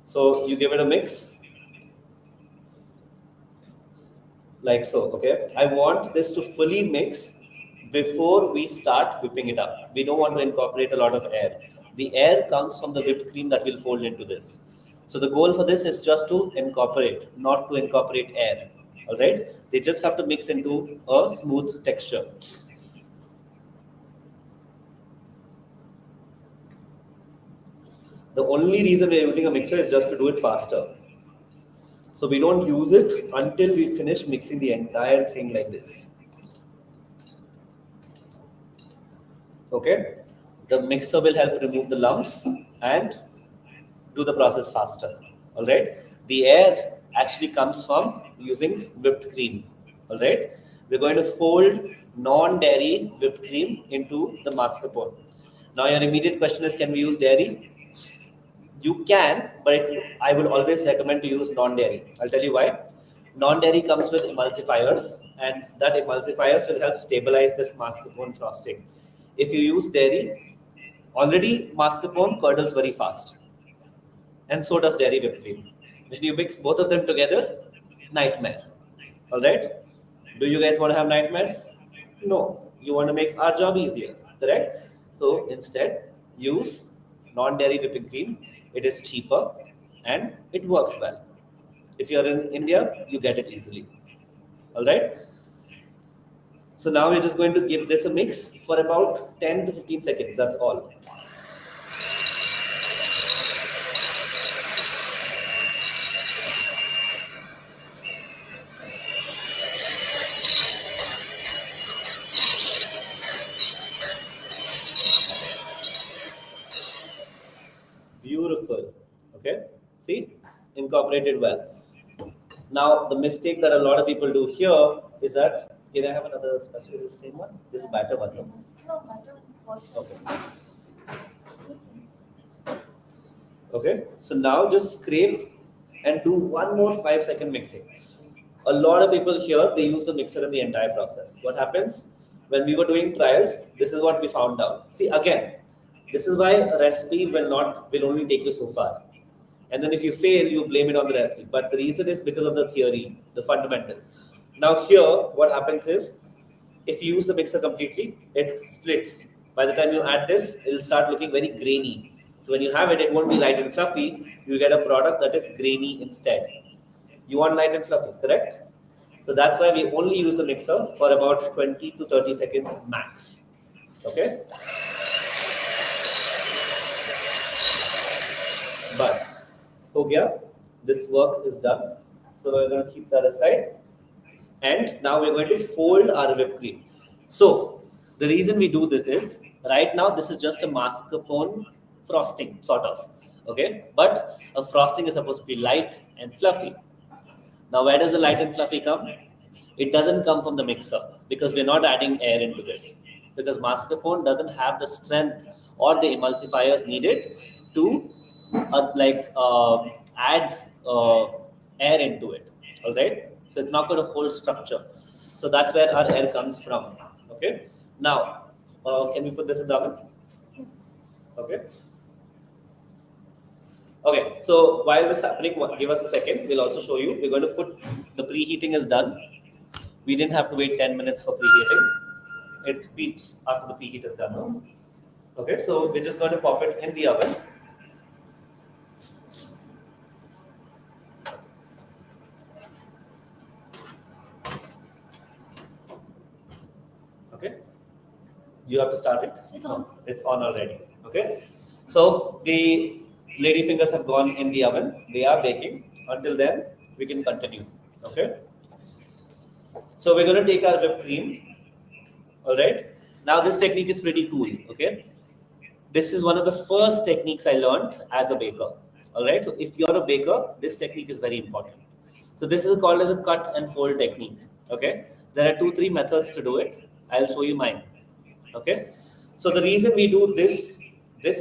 So you give it a mix like so. Okay. I want this to fully mix before we start whipping it up. We don't want to incorporate a lot of air. The air comes from the whipped cream that will fold into this. So the goal for this is just to incorporate, not to incorporate air. All right. They just have to mix into a smooth texture. The only reason we're using a mixer is just to do it faster. So we don't use it until we finish mixing the entire thing like this. Okay. The mixer will help remove the lumps and do the process faster. All right. The air actually comes from using whipped cream. All right. We're going to fold non-dairy whipped cream into the mascarpone. Now your immediate question is, can we use dairy? You can, but I would always recommend to use non-dairy. I'll tell you why. Non-dairy comes with emulsifiers, and that emulsifiers will help stabilize this mascarpone frosting. If you use dairy, Already mascarpone curdles very fast, and so does dairy whipped cream. When you mix both of them together, nightmare. All right? Do you guys want to have nightmares? No. You want to make our job easier, correct? So instead, use non-dairy whipping cream. It is cheaper and it works well. If you're in India, you get it easily. All right? So now we're just going to give this a mix for about 10 to 15 seconds. That's all. Beautiful. Okay. See? Incorporated well. Now, the mistake that a lot of people do here is that, can I have another special? Is this the same one? This is batter one, no? No, butter wash. Okay. Okay. So now just scrape and do one more 5-second mixing. A lot of people here, they use the mixer in the entire process. What happens? When we were doing trials, this is what we found out. See, again, this is why a recipe will only take you so far. And then if you fail, you blame it on the recipe. But the reason is because of the theory, the fundamentals. Now here, what happens is, if you use the mixer completely, it splits. By the time you add this, it will start looking very grainy. So when you have it, it won't be light and fluffy. You get a product that is grainy instead. You want light and fluffy, correct? So that's why we only use the mixer for about 20 to 30 seconds max. Okay? But ho gaya, this work is done. So we're going to keep that aside. And now we're going to fold our whipped cream. So the reason we do this is, right now this is just a mascarpone frosting, sort of. Okay? But a frosting is supposed to be light and fluffy. Now where does the light and fluffy come? It doesn't come from the mixer because we're not adding air into this. Because mascarpone doesn't have the strength or the emulsifiers needed to add air into it. All right? So it's not going to hold structure. So that's where our air comes from. Okay? Now, can we put this in the oven? Okay. Okay, so while this is happening, give us a second. We'll also show you. We're going to put, the preheating is done. We didn't have to wait 10 minutes for preheating. It beeps after the preheat is done. No? Okay, so we're just going to pop it in the oven. Okay, you have to start it. It's on. It's on already. Okay, so the lady fingers have gone in the oven. They are baking. Until then, we can continue. Okay. So we're going to take our whipped cream. All right. Now this technique is pretty cool. Okay. This is one of the first techniques I learned as a baker. All right. So if you're a baker, this technique is very important. So this is called as a cut and fold technique. Okay. There are 2-3 methods to do it. I'll show you mine. Okay. So the reason we do this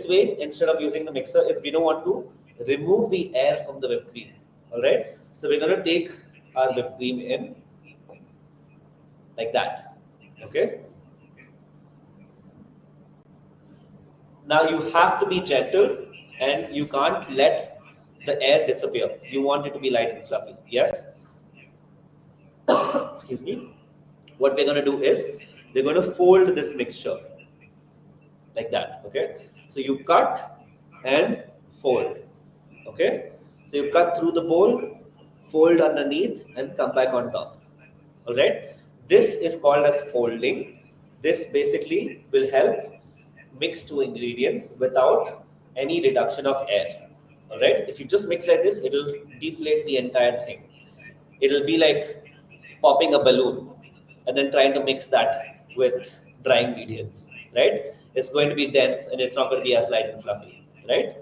way instead of using the mixer is we don't want to remove the air from the whipped cream. All right. So we're going to take our whipped cream in like that. Okay. Now you have to be gentle and you can't let the air disappear. You want it to be light and fluffy. Yes. Excuse me. What we're going to do is we're going to fold this mixture like that. Okay. So you cut and fold. Okay. So you cut through the bowl, fold underneath, and come back on top. All right. This is called as folding. This basically will help mix 2 ingredients without any reduction of air. All right. If you just mix like this, it will deflate the entire thing. It will be like popping a balloon and then trying to mix that with dry ingredients. Right. It's going to be dense and it's not going to be as light and fluffy. Right.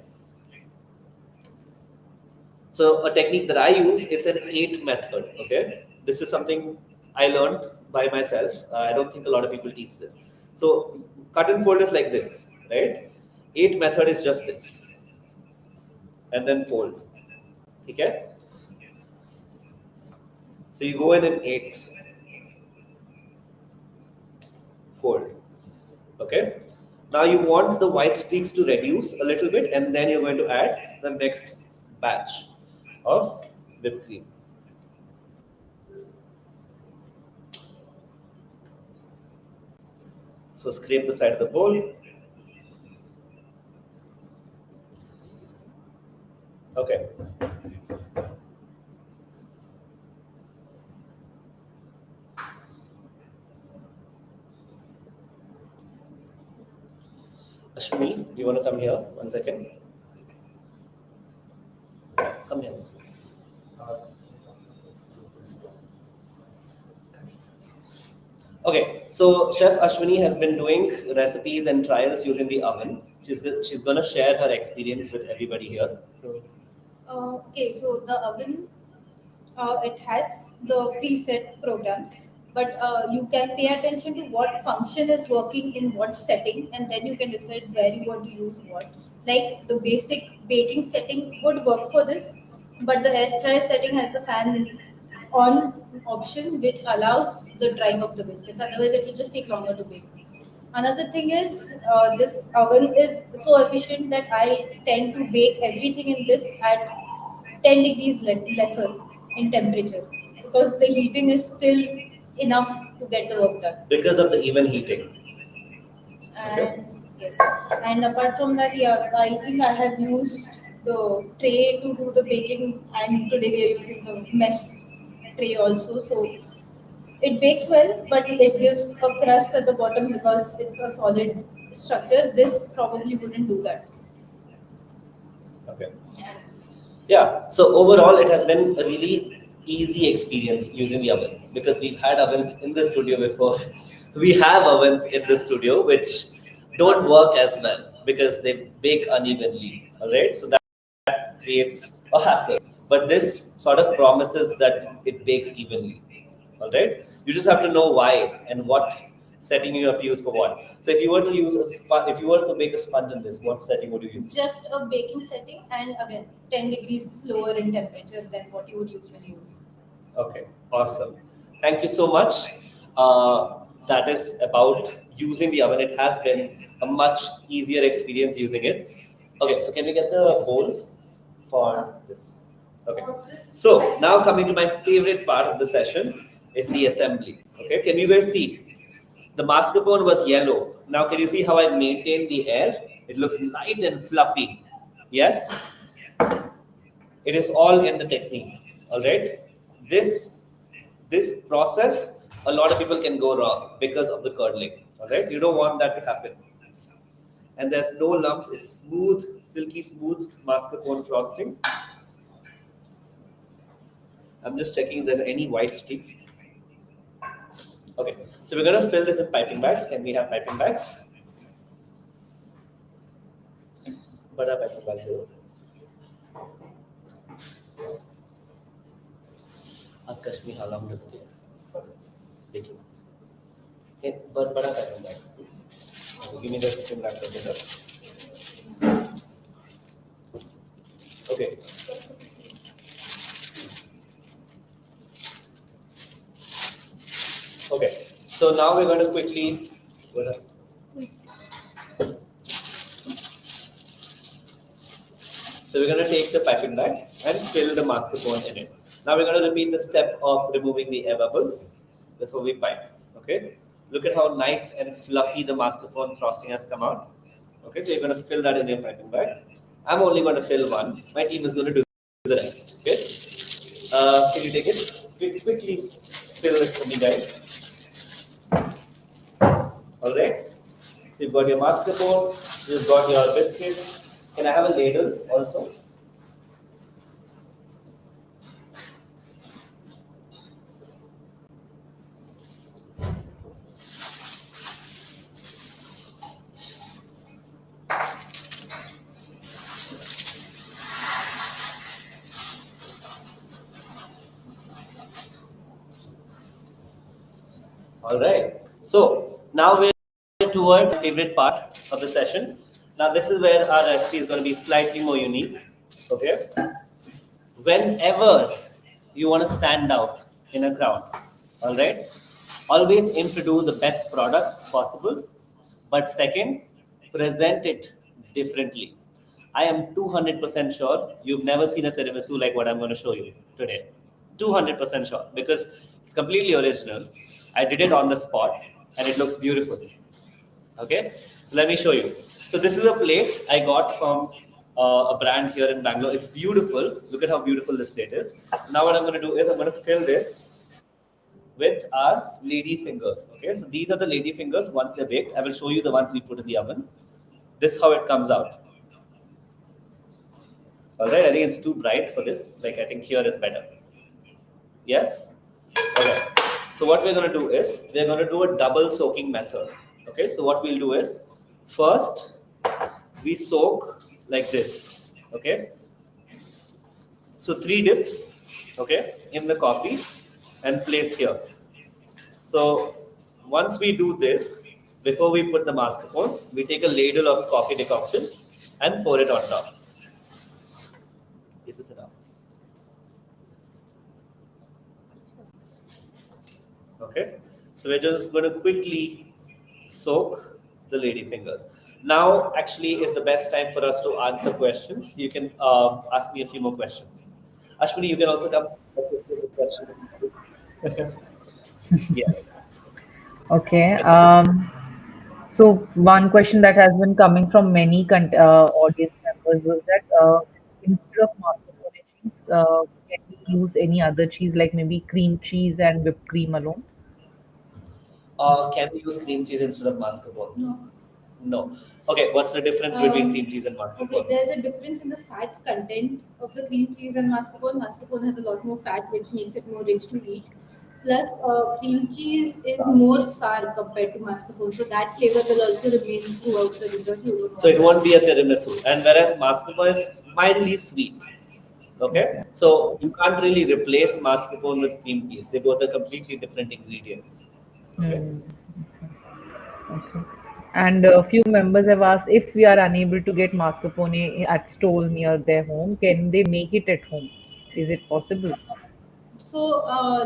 So a technique that I use is an 8 method. Okay. This is something I learned by myself. I don't think a lot of people teach this. So cut and fold is like this, right? 8 method is just this. And then fold. Okay? So you go in 8. Fold. Okay? Now you want the white streaks to reduce a little bit, and then you're going to add the next batch of whipped cream. So scrape the side of the bowl. Okay. Ashmi, do you want to come here? 1 second. Come here. Okay, so Chef Ashwini has been doing recipes and trials using the oven. She's gonna share her experience with everybody here. So, Okay, so the oven, it has the preset programs, but you can pay attention to what function is working in what setting, and then you can decide where you want to use what. Like the basic baking setting would work for this, but the air fryer setting has the fan on option, which allows the drying of the biscuits. Otherwise, it will just take longer to bake. Another thing is this oven is so efficient that I tend to bake everything in this at 10 degrees lesser in temperature because the heating is still enough to get the work done. because of the even heating. And yes, and apart from that, yeah, I think I have used the tray to do the baking, and today we are using the mesh tray also. So it bakes well, but it gives a crust at the bottom because it's a solid structure. This probably wouldn't do that. Okay. Yeah, so overall it has been a really easy experience using the oven because we've had ovens in the studio before. We have ovens in the studio which don't work as well because they bake unevenly. All right, so that creates a hassle. But this sort of promises that it bakes evenly. All right, you just have to know why and what setting you have to use for what. So if you were to use if you were to make a sponge in this, what setting would you use? Just a baking setting, and again 10 degrees lower in temperature than what you would usually use. Okay, awesome. Thank you so much. That is about using the oven. It has been a much easier experience using it. Okay, so can we get the bowl for this? Okay. So now coming to my favorite part of the session is the assembly. Okay, can you guys see? The mascarpone was yellow. Now can you see how I maintained the air? It looks light and fluffy. Yes? It is all in the technique. All right? This process, a lot of people can go wrong because of the curdling. All right? You don't want that to happen. And there's no lumps. It's smooth, silky smooth mascarpone frosting. I'm just checking if there's any white streaks. Okay, so we're going to fill this in piping bags. Can we have piping bags? Bada piping bags here. Ask Kashmi how long does it take? Baking. Okay, but bada piping bags, please. Okay, give me the 15 bags of butter. Okay. Okay, so now we're going to quickly. So we're going to take the piping bag and fill the mascarpone in it. Now we're going to repeat the step of removing the air bubbles before we pipe. Okay, look at how nice and fluffy the mascarpone frosting has come out. Okay, so you're going to fill that in your piping bag. I'm only going to fill one. My team is going to do the rest. Okay, can you take it? Quickly fill this for me, guys. All right, you've got your mascarpone, you've got your biscuits. Can I have a ladle also? All right, so now we're towards my favorite part of the session. Now this is where our recipe is going to be slightly more unique. Okay, whenever you want to stand out in a crowd, all right, always aim to do the best product possible. But second, present it differently. I am 200% sure you've never seen a tiramisu like what I'm going to show you today. 200% sure because it's completely original. I did it on the spot and it looks beautiful. Okay, so let me show you. So this is a plate I got from a brand here in Bangalore. It's beautiful. Look at how beautiful this plate is. Now what I'm going to do is I'm going to fill this with our lady fingers. Okay, so these are the lady fingers once they're baked. I will show you the ones we put in the oven. This is how it comes out. All right, I think it's too bright for this. Like I think here is better. Yes. Okay. So what we're going to do is we're going to do a double soaking method. Okay. So what we'll do is first we soak like this. Okay. So 3 dips. Okay, in the coffee and place here. So once we do this, before we put the mascarpone, we take a ladle of coffee decoction and pour it on top. This is enough. Okay, so we're just going to quickly soak the lady fingers. Now, actually, is the best time for us to answer questions. You can ask me a few more questions. Ashwini, you can also come with a question. Yeah. Okay. So one question that has been coming from many audience members was that instead of mascarpone cheese, can we use any other cheese like maybe cream cheese and whipped cream alone? Can we use cream cheese instead of mascarpone? No. No. Okay, what's the difference between cream cheese and Okay, mascarpone? there's a difference in the fat content of the cream cheese and mascarpone. Mascarpone has a lot more fat, which makes it more rich to eat. Plus, cream cheese is more sour compared to mascarpone, so that flavor will also remain throughout the dessert. You don't So want it won't be a tiramisu. And whereas mascarpone is mildly sweet. Okay, so you can't really replace mascarpone with cream cheese. They both are completely different ingredients. Okay. Hmm. Okay. And a few members have asked if we are unable to get mascarpone at stores near their home, can they make it at home? Is it possible? So,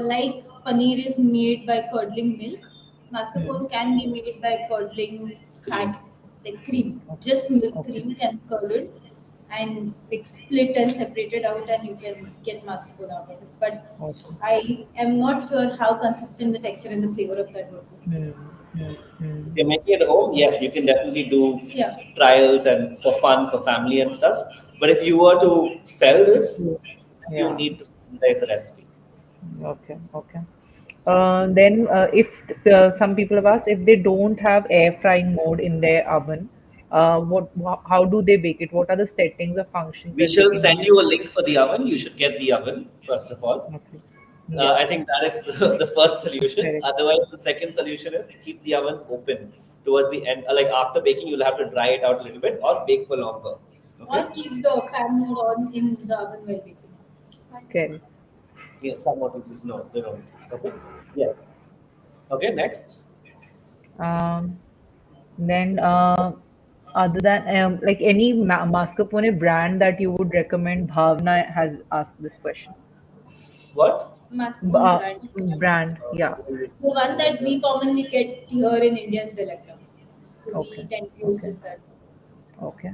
like paneer is made by curdling milk, Hmm. mascarpone can be made by curdling Cream. fat, like cream. Just milk Okay. cream can curdle and like split and separate it out, and you can get mascarpone out of it. But Okay. I am not sure how consistent the texture and the flavor of that would be. Hmm. Hmm. Hmm. If you're making it at home, yes, you can definitely do Yeah. trials and for fun, for family and stuff. But if you were to sell this, you Yeah. need to standardize the recipe. Okay. Okay. Then, if some people have asked if they don't have air frying mode in their oven, how do they bake it? What are the settings or functions We that they shall can send use? you a link for the oven. You should get the oven, first of all. Okay. Yeah. I think that is the first solution. Correct. Otherwise, the second solution is keep the oven open towards the end. Like after baking, you'll have to dry it out a little bit or bake for longer. Or Okay. keep the fan mode on in the oven while baking. Correct. Yeah, some just no, they don't. Okay. Yes. Okay. Next. Um, then, other than like any mascarpone brand that you would recommend, Bhavna has asked this question. What? Mascarpone brand. Brand, yeah. The one that we commonly get here in India is Delecta. So we Okay. tend to use Okay. just that. Okay.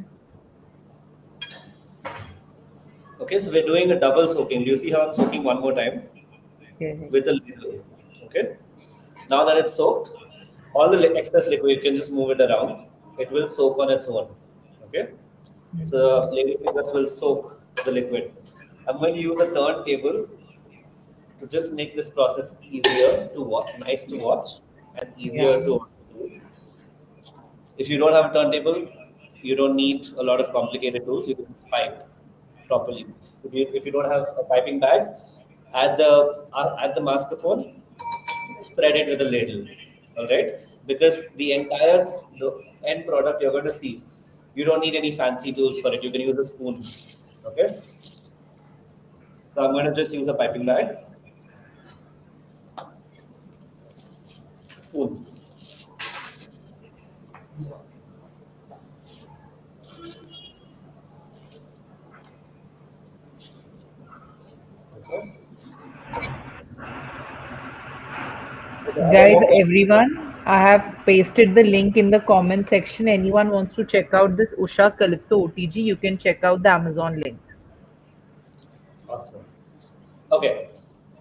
Okay. So we're doing a double soaking. Do you see how I'm soaking one more time Okay. with a ladle? Okay. Now that it's soaked, all the excess liquid you can just move it around. It will soak on its own. Okay. So the lady fingers will soak the liquid. I'm going to use a turntable to just make this process easier to watch, nice to watch, and easier Yeah. to do. If you don't have a turntable, you don't need a lot of complicated tools. You can just pipe properly. If you don't have a piping bag, add the mascarpone, spread it with a ladle. All right, because the end product you're going to see, you don't need any fancy tools for it. You can use a spoon. Okay, so I'm going to just use a piping bag, spoon. Okay. Okay, I have Guys, more questions. everyone, I have pasted the link in the comment section. Anyone wants to check out this Usha Calypso OTG, you can check out the Amazon link. Awesome. Okay.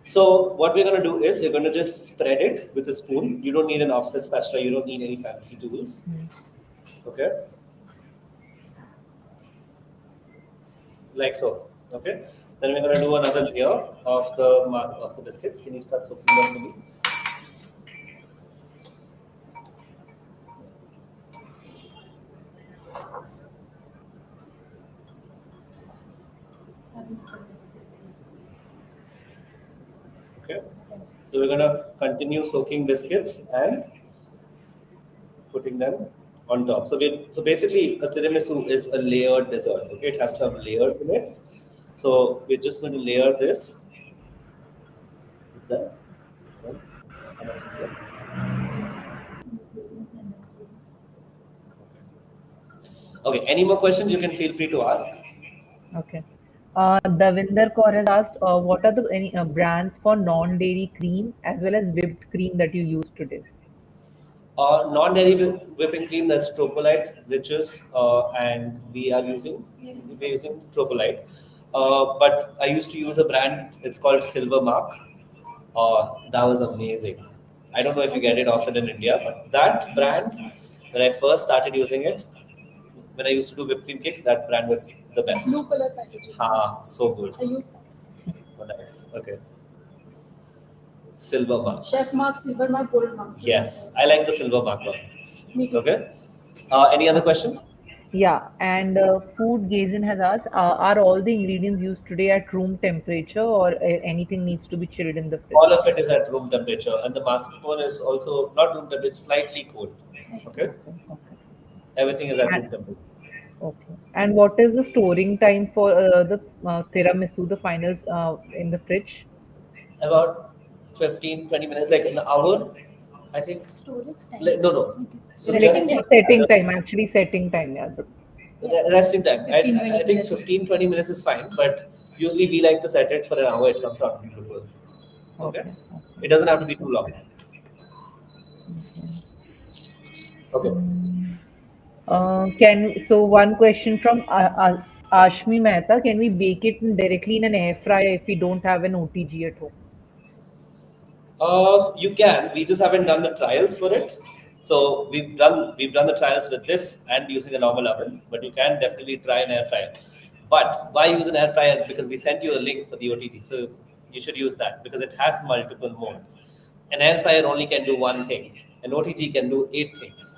So what we're going to do is we're going to just spread it with a spoon. You don't need an offset spatula. You don't need any fancy tools. Okay. Like so. Okay. Then we're going to do another layer of the biscuits. Can you start soaking them for me? Okay. So we're going to continue soaking biscuits and putting them on top. So basically a tiramisu is a layered dessert. Okay, it has to have layers in it. So we're just going to layer this. What's that? One. How much is that? Okay. Any more questions? You can feel free to ask. Okay. Davinder Kaur has asked, what are the any brands for non-dairy cream as well as whipped cream that you use today? Non-dairy whipping cream, that's Tropolite, Riches, and we're using Tropolite. But I used to use a brand. It's called Silver Mark. That was amazing. I don't know if you get it often in India, but that brand, when I first started using it, when I used to do whipped cream cakes, that brand was the best. Blue color packaging. So good. I use that. Oh, nice. Okay. Silver Mark. Chef mark, silver mark, gold mark. Yes, I like the Silver Mark one. Me too. Okay. Any other questions? Yeah, and Food Gazin has asked, are all the ingredients used today at room temperature or anything needs to be chilled in the fridge? All of it is at room temperature, and the mascarpone is also not room temperature, it's slightly cold. Okay. Okay. Everything is at room And, temperature. okay. And what is the storing time for the tiramisu, the finals in the fridge? About 15-20 minutes, like an hour, I think. Storage time. No, no. So Like Resting time. setting time, actually setting time, yeah. resting time. 15-20 I think minutes. 15-20 minutes is fine, but usually we like to set it for an hour. It comes out beautiful. Okay. Okay. It doesn't have to be too long. Okay. So one question from Ashmi Mehta, can we bake it directly in an air fryer if we don't have an OTG at home? You can. We just haven't done the trials for it. So we've done the trials with this and using a normal oven, but you can definitely try an air fryer. But why use an air fryer? Because we sent you a link for the OTG, so you should use that because it has multiple modes. An air fryer only can do one thing. An OTG can do 8 things.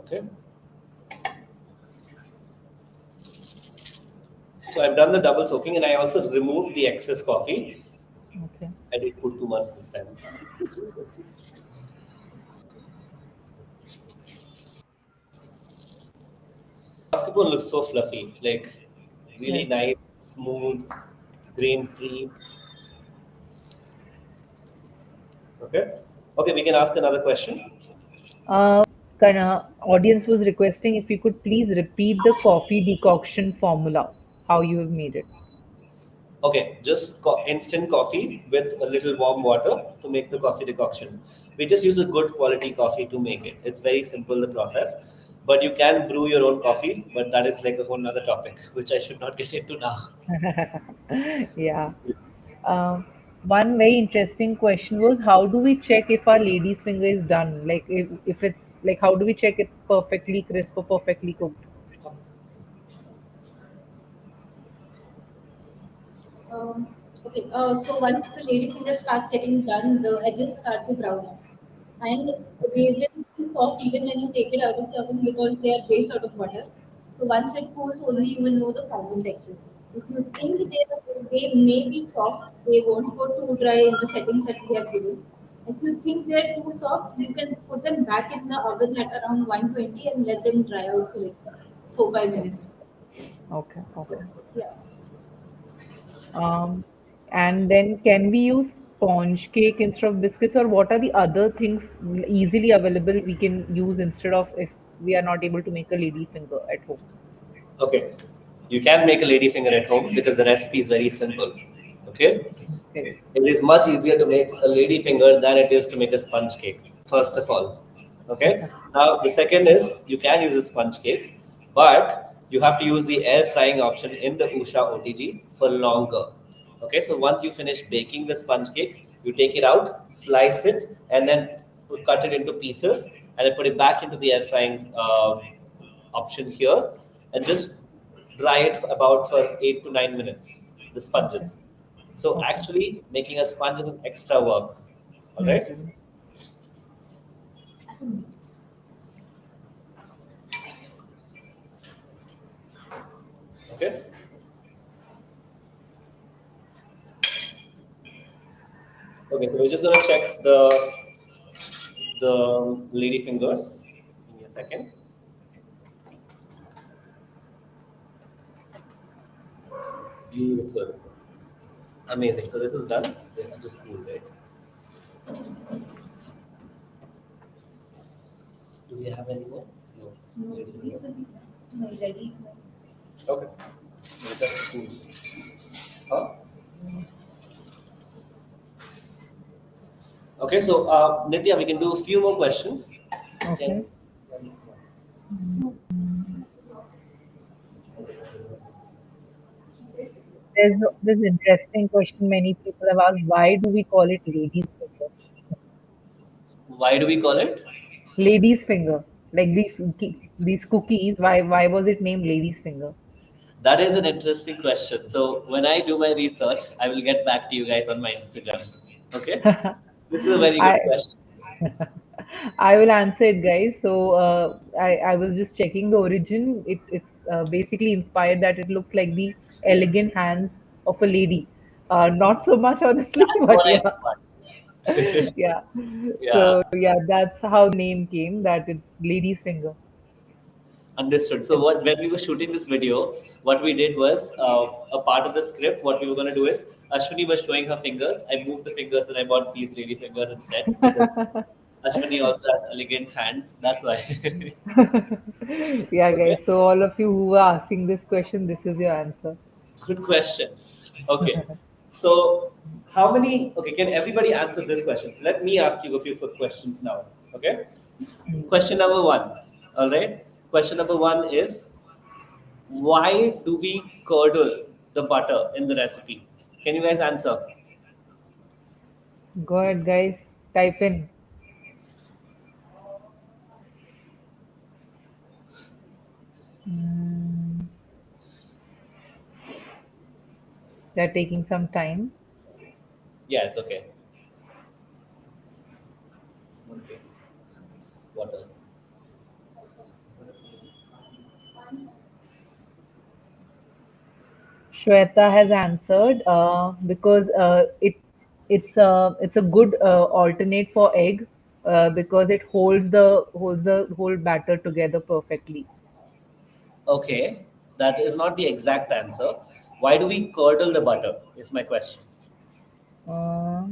Okay. So I've done the double soaking and I also removed the excess coffee. Okay. I did put too much this time. Mascarpone looks so fluffy, like really nice, smooth, grain-free. Okay. Okay, we can ask another question. Audience was requesting if you could please repeat the coffee decoction formula, how you have made it. Okay, just instant coffee with a little warm water to make the coffee decoction. We just use a good quality coffee to make it. It's very simple, the process. But you can brew your own coffee, but that is like a whole other topic, which I should not get into now. Yeah. One very interesting question was, how do we check if our lady's finger is done? Like if it's like, how do we check it's perfectly crisp or perfectly cooked? Okay, so once the lady finger starts getting done, the edges start to brown out. And they will be soft even when you take it out of the oven because they are based out of butter. So once it cools, only you will know the final texture. If you think they may be soft, they won't go too dry in the settings that we have given. If you think they're too soft, you can put them back in the oven at around 120 and let them dry out for like 4-5 minutes. Okay, okay. Yeah. And then can we use sponge cake instead of biscuits, or what are the other things easily available we can use instead of if we are not able to make a lady finger at home? Okay, you can make a lady finger at home because the recipe is very simple. Okay, Okay. it is much easier to make a lady finger than it is to make a sponge cake. First of all, okay. Now the second is you can use a sponge cake, but you have to use the air frying option in the Usha OTG for longer. Okay, so once you finish baking the sponge cake, you take it out, slice it, and then cut it into pieces, and then put it back into the air frying option here, and just dry it for about for 8 to 9 minutes. The Okay. sponges. So Okay. actually, making a sponge is an extra work. All right. Hmm. Okay. Okay. So we're just gonna check the lady fingers. Give me a second. Beautiful. Amazing. So this is done. They have to just cool, right? Do we have any more? No. No, Lady these finger. will be ready. Okay. Let us cool. Huh? Okay. So Nitya, we can do a few more questions. Okay. There's this interesting question many people have asked: why do we call it lady's finger? Why do we call it? Lady's finger, like these cookies. Why was it named lady's finger? That is an interesting question. So when I do my research, I will get back to you guys on my Instagram. Okay? This is a very I good question. I will answer it, guys. So I was just checking the origin. It's basically inspired that it looks like the elegant hands of a lady. Not so much, honestly, That's but what I yeah, thought. yeah. Yeah, So yeah, that's how the name came. That it's lady's finger. understood. So what when we were shooting this video, what we did was a part of the script. What we were gonna do is Ashwini was showing her fingers. I moved the fingers and I bought these lady fingers instead because Ashwini also has elegant hands. That's why. Yeah, Okay. guys. So all of you who are asking this question, this is your answer. Good question. Okay. So, how many? Okay, can everybody answer this question? Let me ask you a few questions now. Okay. Question number one. All right. Question number one is why do we curdle the butter in the recipe? Can you guys answer? Go ahead, guys. Type in. Mm, they're taking some time. Yeah, it's okay. Okay. Water. Shweta has answered because it's a good alternate for egg because it holds the whole batter together perfectly. Okay, that is not the exact answer. Why do we curdle the butter? Is my question. Uh,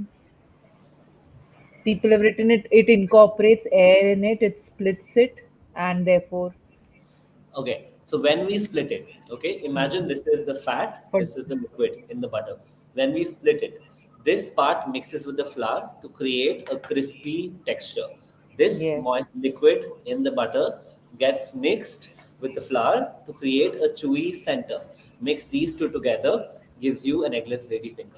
People have written it incorporates air in it, it splits it, and therefore Okay, so when we split it, okay, imagine this is the fat, for this is the liquid in the butter. When we split it, this part mixes with the flour to create a crispy texture. This yes. moist liquid in the butter gets mixed with the flour to create a chewy center. Mix these two together, gives you an eggless lady finger.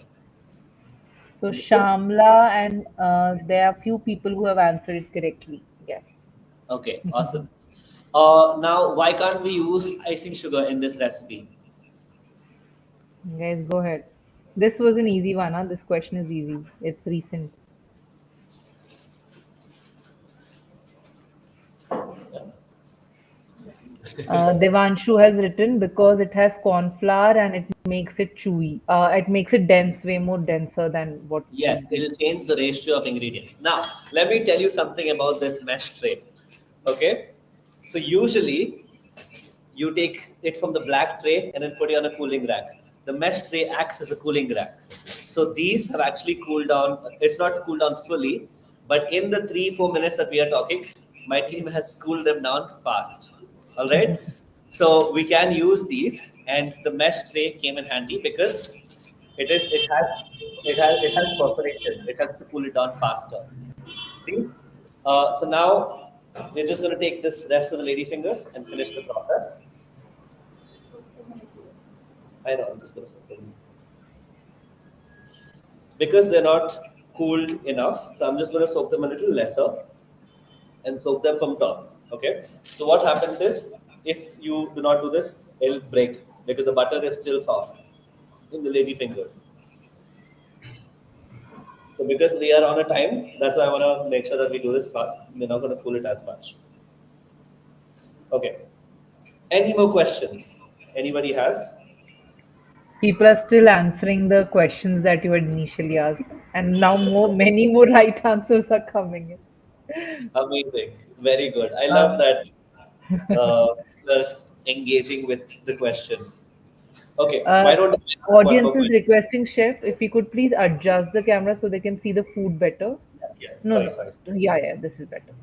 So Understood? Shamla and there are few people who have answered it correctly. Yes. Okay, awesome. Now, why can't we use icing sugar in this recipe? Guys, go ahead. This was an easy one, huh? This question is easy. It's recent. Devanshu has written because it has corn flour and it makes it chewy. It makes it dense, way more denser than what it Yes, should be. it'll change the ratio of ingredients. Now, let me tell you something about this mesh tray. Okay, so usually you take it from the black tray and then put it on a cooling rack. The mesh tray acts as a cooling rack. So these have actually cooled down. It's not cooled down fully, but in the 3-4 minutes that we are talking, my team has cooled them down fast. All right. So we can use these, and the mesh tray came in handy because it has perforation. It helps to cool it down faster. See? So now we're just going to take this rest of the lady fingers and finish the process. I know, I'm just going to soak them. Because they're not cooled enough, so I'm just going to soak them a little lesser and soak them from top. Okay. So what happens is, if you do not do this, it'll break because the butter is still soft in the lady fingers. So because we are on a time, that's why I want to make sure that we do this fast. We're not going to cool it as much. Okay. Any more questions? Anybody has? People are still answering the questions that you had initially asked, and now many more right answers are coming in. Amazing. Very good. I love Uh, that people are engaging with the question. Okay. uh, Why don't I ask one Audience more is question? requesting chef if he could please adjust the camera so they can see the food better. Yes. Yes. No, Sorry. no, Sorry. yeah, this is better.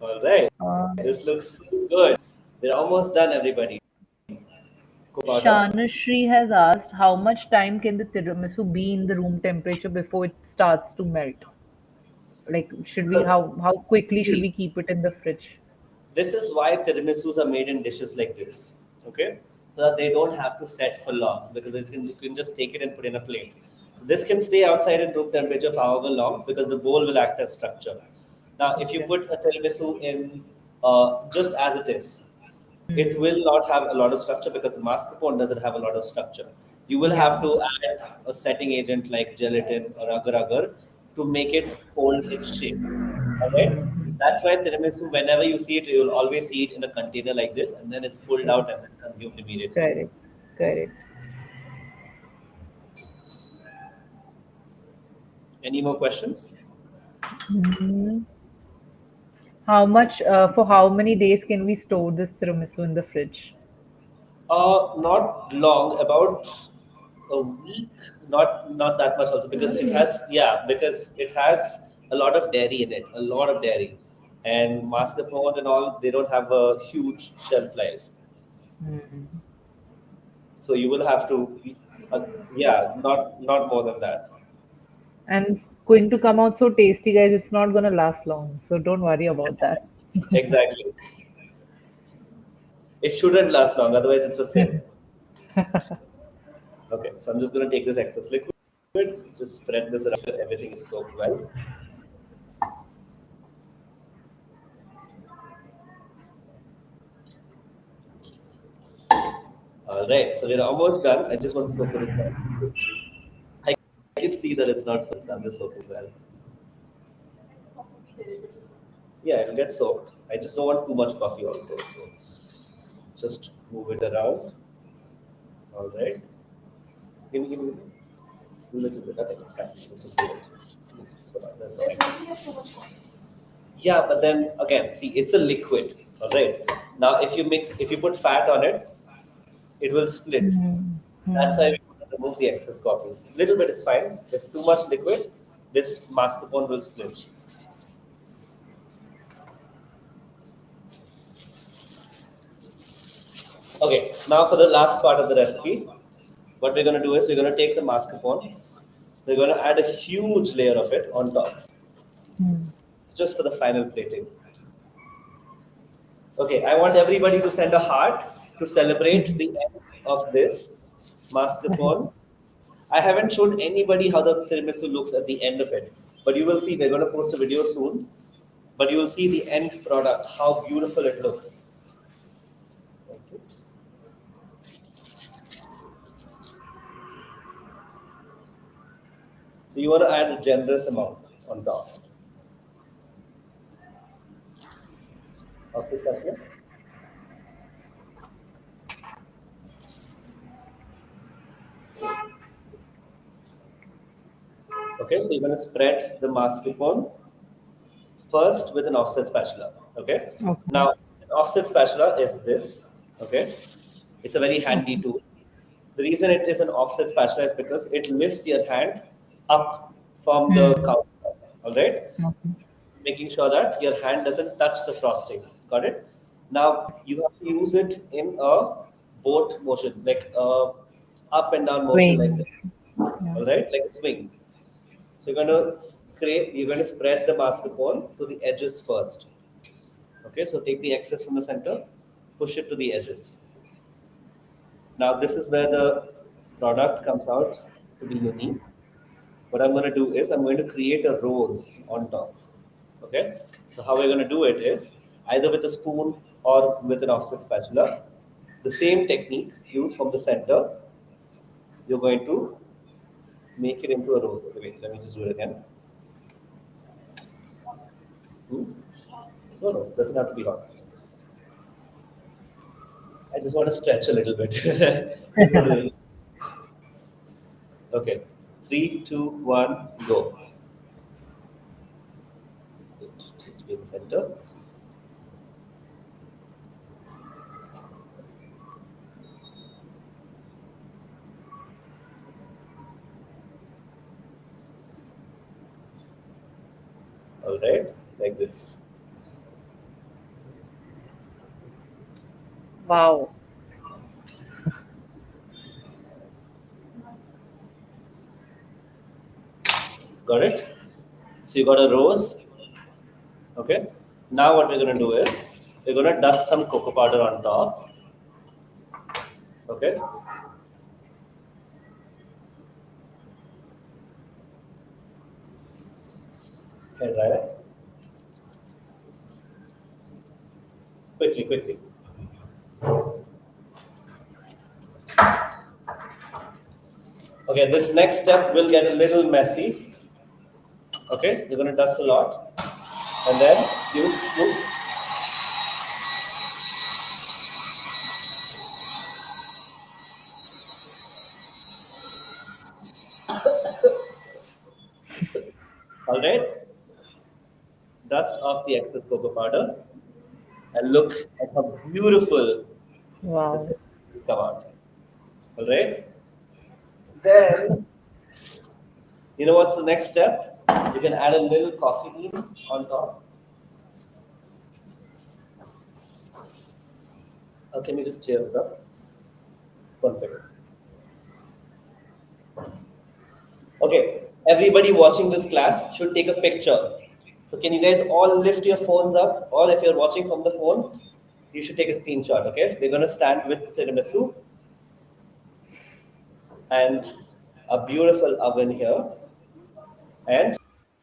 All right. Uh, This looks good. We're almost done, everybody. Cocoa powder. Shanashri has asked how much time can the tiramisu be in the room temperature before it starts to melt? Like, how quickly should See, we keep it in the fridge? this is why tiramisus are made in dishes like this. Okay, so that they don't have to set for long, because you can just take it and put in a plate. So this can stay outside in room temperature for however long, because the bowl will act as structure. Now, if you Okay. put a tiramisu in just as it is, it will not have a lot of structure because the mascarpone doesn't have a lot of structure. You will have Yeah. to add a setting agent like gelatin or agar agar to make it hold its shape. All right. That's why tiramisu, whenever you see it, you will always see it in a container like this, and then it's pulled Correct. out and then consumed immediately. Correct. Correct. Any more questions? Mhm. How much, for how many days can we store this tiramisu in the fridge? Not long, about a week. Not that much also, because it has, yeah, because it has a lot of dairy in it, a lot of dairy, and mascarpone and all, they don't have a huge shelf life. Hmm. So you will have to, uh, yeah, not more than that. And it's going to come out so tasty, guys. It's not going to last long. So don't worry about that. Exactly. It shouldn't last long, otherwise it's a sin. Okay, so I'm just going to take this excess liquid, just spread this around so everything is soaked well. All right, so we're almost done. I just want to soak with this one. I can see that it's not soaked, so I'm just soaking well. Yeah, it'll get soaked. I just don't want too much coffee also, so just move it around. All right. Give me a little bit. Okay, it's fine. Let's just leave it. So that's fine. Yeah, but then again, see, it's a liquid. All right. Now, if you put fat on it, it will split. That's why Hmm. we want to remove the excess coffee. Little bit is fine. If too much liquid, this mascarpone will split. Okay, now for the last part of the recipe, what we're going to do is we're going to take the mascarpone. We're going to add a huge layer of it on top, Hmm. just for the final plating. Okay, I want everybody to send a heart to celebrate the end of this mascarpone. I haven't shown anybody how the tiramisu looks at the end of it, but you will see. We're going to post a video soon, but you will see the end product, how beautiful it looks. Okay. So you want to add a generous amount on top. How's this, Kashmir? Okay, so you're going to spread the mascarpone first with an offset spatula. Okay. Okay. Now, an offset spatula is this. Okay. It's a very handy tool. The reason it is an offset spatula is because it lifts your hand up from the counter. All right, Okay. making sure that your hand doesn't touch the frosting. Got it? Now you have to use it in a boat motion, like a up and down motion, like Wing. this. Yeah. All right, like a swing. So you're going to spread the mascarpone to the edges first. Okay, so take the excess from the center, push it to the edges. Now this is where the product comes out to be unique. What I'm going to do is I'm going to create a rose on top. Okay, so how we're going to do it is either with a spoon or with an offset spatula. The same technique, you from the center, you're going to make it into a rose. Okay, wait, let me just do it again. Hmm? No, doesn't have to be hot. I just want to stretch a little bit. Okay, 3, 2, 1, go. It has to be in the center. All right, like this. Wow. Got it? So you got a rose. Okay. Now what we're going to do is we're going to dust some cocoa powder on top. Okay. Can I try that? Quickly, quickly. Okay, this next step will get a little messy. Okay, you're going to dust a lot. And then use spoon. All right. Dust off the excess cocoa powder. And look at how beautiful the Wow. thing has come out. All right. Then, you know what's the next step? You can add a little coffee bean on top. Can you just cheer this up? 1 second. Okay, everybody watching this class should take a picture. So can you guys all lift your phones up? Or if you're watching from the phone, you should take a screenshot, okay? We're gonna stand with the tiramisu and a beautiful oven here. And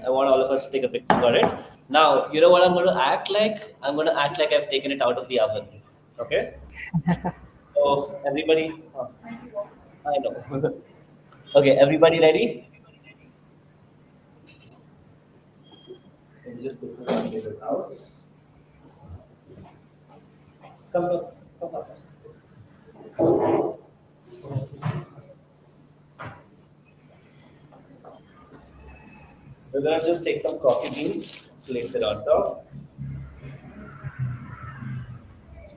I want all of us to take a picture, got it? Now, you know what I'm gonna act like? I'm gonna act like I've taken it out of the oven, okay? So everybody, I know. Okay, everybody ready? Let me just put this on the table now. Come fast. We're gonna just take some coffee beans, place it on top.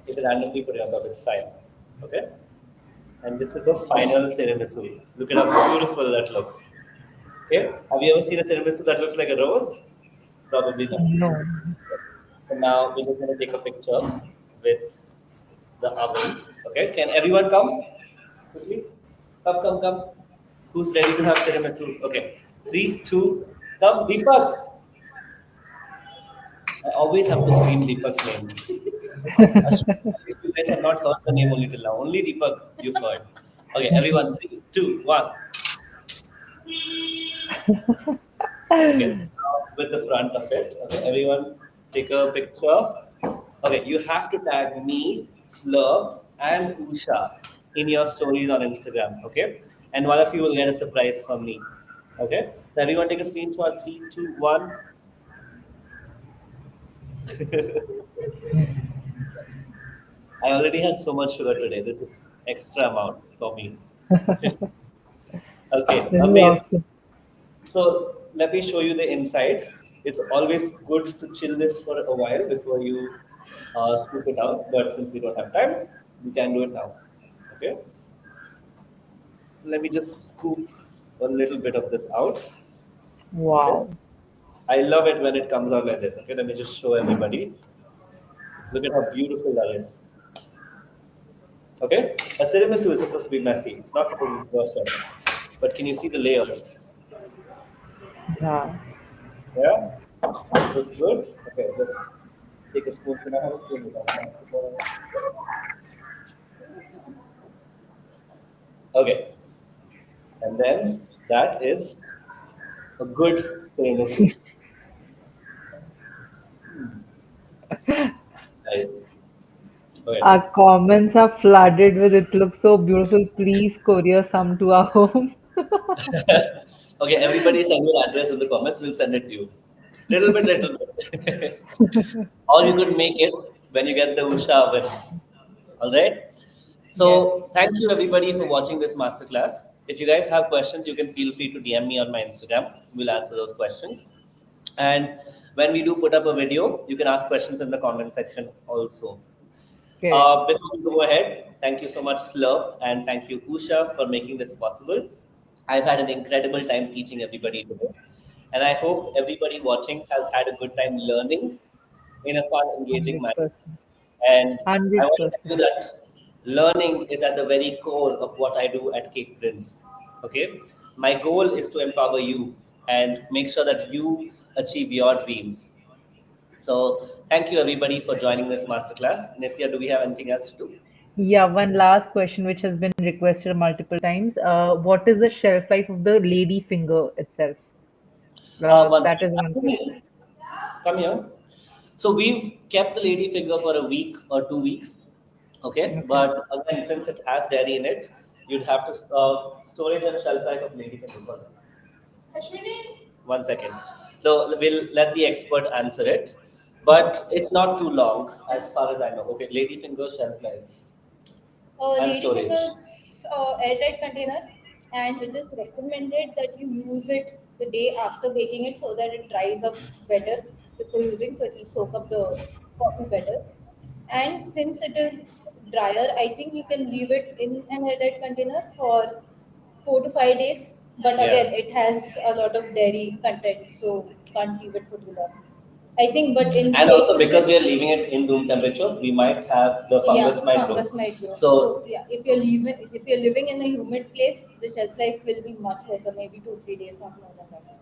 If it randomly put it on top, it's fine. Okay? And this is the final tiramisu. Look at how beautiful that looks. Okay? Have you ever seen a tiramisu that looks like a rose? Probably not. No. So now we're just gonna take a picture with the oven. Okay? Can everyone come? Quickly? Come. Who's ready to have tiramisu? Okay. 3, 2, come. Deepak. I always have to scream Deepak's name. You guys have not heard the name only till now. Only Deepak you've heard. Okay, everyone, 3, 2, 1. Okay, now with the front of it. Okay, everyone, take a picture. Okay, you have to tag me, Slurp, and Usha in your stories on Instagram. Okay, and one of you will get a surprise from me. Okay, so everyone, take a screenshot. 3, 2, 1. I already had so much sugar today. This is extra amount for me. Okay, This is amazing. awesome. So let me show you the inside. It's always good to chill this for a while before you scoop it out. But since we don't have time, we can do it now. Okay. Let me just scoop a little bit of this out. Okay. Wow. I love it when it comes out like this. Okay, let me just show everybody. Look at how beautiful that is. Okay, a tiramisu is supposed to be messy. It's not supposed to be perfect. But can you see the layers? Yeah. Yeah, looks good. Okay, let's take a spoon. Can I have a spoon with that? Okay, and then that is a good tiramisu. Nice. Okay. Our comments are flooded with it looks so beautiful. Please courier some to our home. Okay, everybody send your address in the comments. We'll send it to you. Little bit. Or you could make it when you get the Usha oven. All right. Yes. So thank you everybody for watching this masterclass. If you guys have questions, you can feel free to DM me on my Instagram. We'll answer those questions. And when we do put up a video, you can ask questions in the comment section also. Correct. Before we go ahead, thank you so much, Slurp, and thank you, Usha, for making this possible. I've had an incredible time teaching everybody today, and I hope everybody watching has had a good time learning in a fun, engaging manner. 100%. And I want to 100%. tell you that learning is at the very core of what I do at Cake Prince. Okay, my goal is to empower you and make sure that you achieve your dreams. So, thank you everybody for joining this masterclass. Nitya, do we have anything else to do? Yeah, one last question which has been requested multiple times. What is the shelf life of the lady finger itself? One That is second. one question. Come here. So we've kept the lady finger for a week or 2 weeks. Okay, Okay. but again, since it has dairy in it, you'd have to storage and shelf life of lady finger. One second. So we'll let the expert answer it, but it's not too long as far as I know. Okay, lady finger shelf life and storage. Ladyfinger's airtight container, and it is recommended that you use it the day after baking it so that it dries up better before using, so it will soak up the coffee better. And since it is drier, I think you can leave it in an airtight container for 4 to 5 days. But Yeah. again, it has a lot of dairy content, so can't leave it for too long. I think, but in And also cases because with we are leaving it in room temperature, we might have the yeah, fungus might grow. fungus might grow. So So yeah, if you're living in a humid place, the shelf life will be much lesser, maybe 2 3 days, not more than that.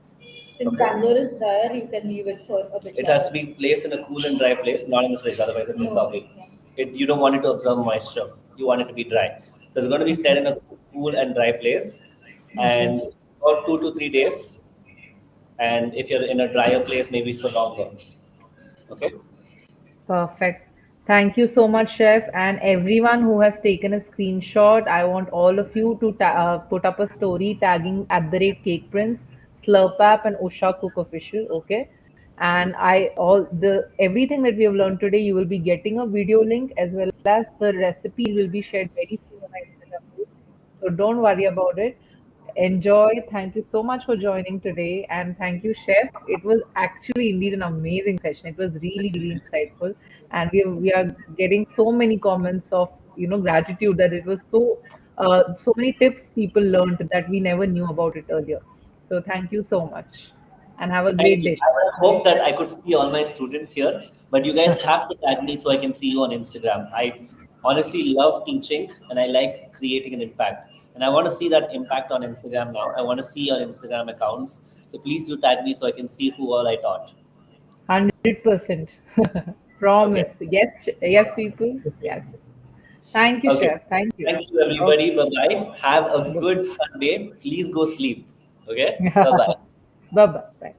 Since okay, Bangalore is drier, you can leave it for a bit it has to longer. be placed in a cool and dry place, not in the fridge. Otherwise, it gets No, soggy. yeah. You don't want it to absorb moisture. You want it to be dry. So it's going to be stayed Okay. in a cool and dry place, Okay. and for 2 to 3 days. And if you're in a drier place, maybe for longer. Okay. Perfect. Thank you so much, Chef, and everyone who has taken a screenshot. I want all of you to put up a story tagging at the rate Cake Prince, Slurp and Usha Cook Official. Okay, and I all the everything that we have learned today, you will be getting a video link as well as the recipe will be shared very soon on my Instagram page. So don't worry about it. Enjoy. Thank you so much for joining today. And thank you, Chef. It was actually indeed an amazing session. It was really, really insightful. And we are getting so many comments of, gratitude that it was so many tips people learned that we never knew about it earlier. So thank you so much. And have a Thank great you. day, I would have hoped that I could see all my students here, but you guys have to tag me so I can see you on Instagram. I honestly love teaching and I like creating an impact. And I want to see that impact on Instagram now. I want to see your Instagram accounts. So please do tag me so I can see who all I taught. 100%. Okay. Promise. Yes, yes, people. Yes. Thank you, Okay. Chef. Thank you. Thank you, Okay. everybody. Bye bye. Have a Good. good Sunday. Please go sleep. Okay. Bye bye. Bye bye. Bye.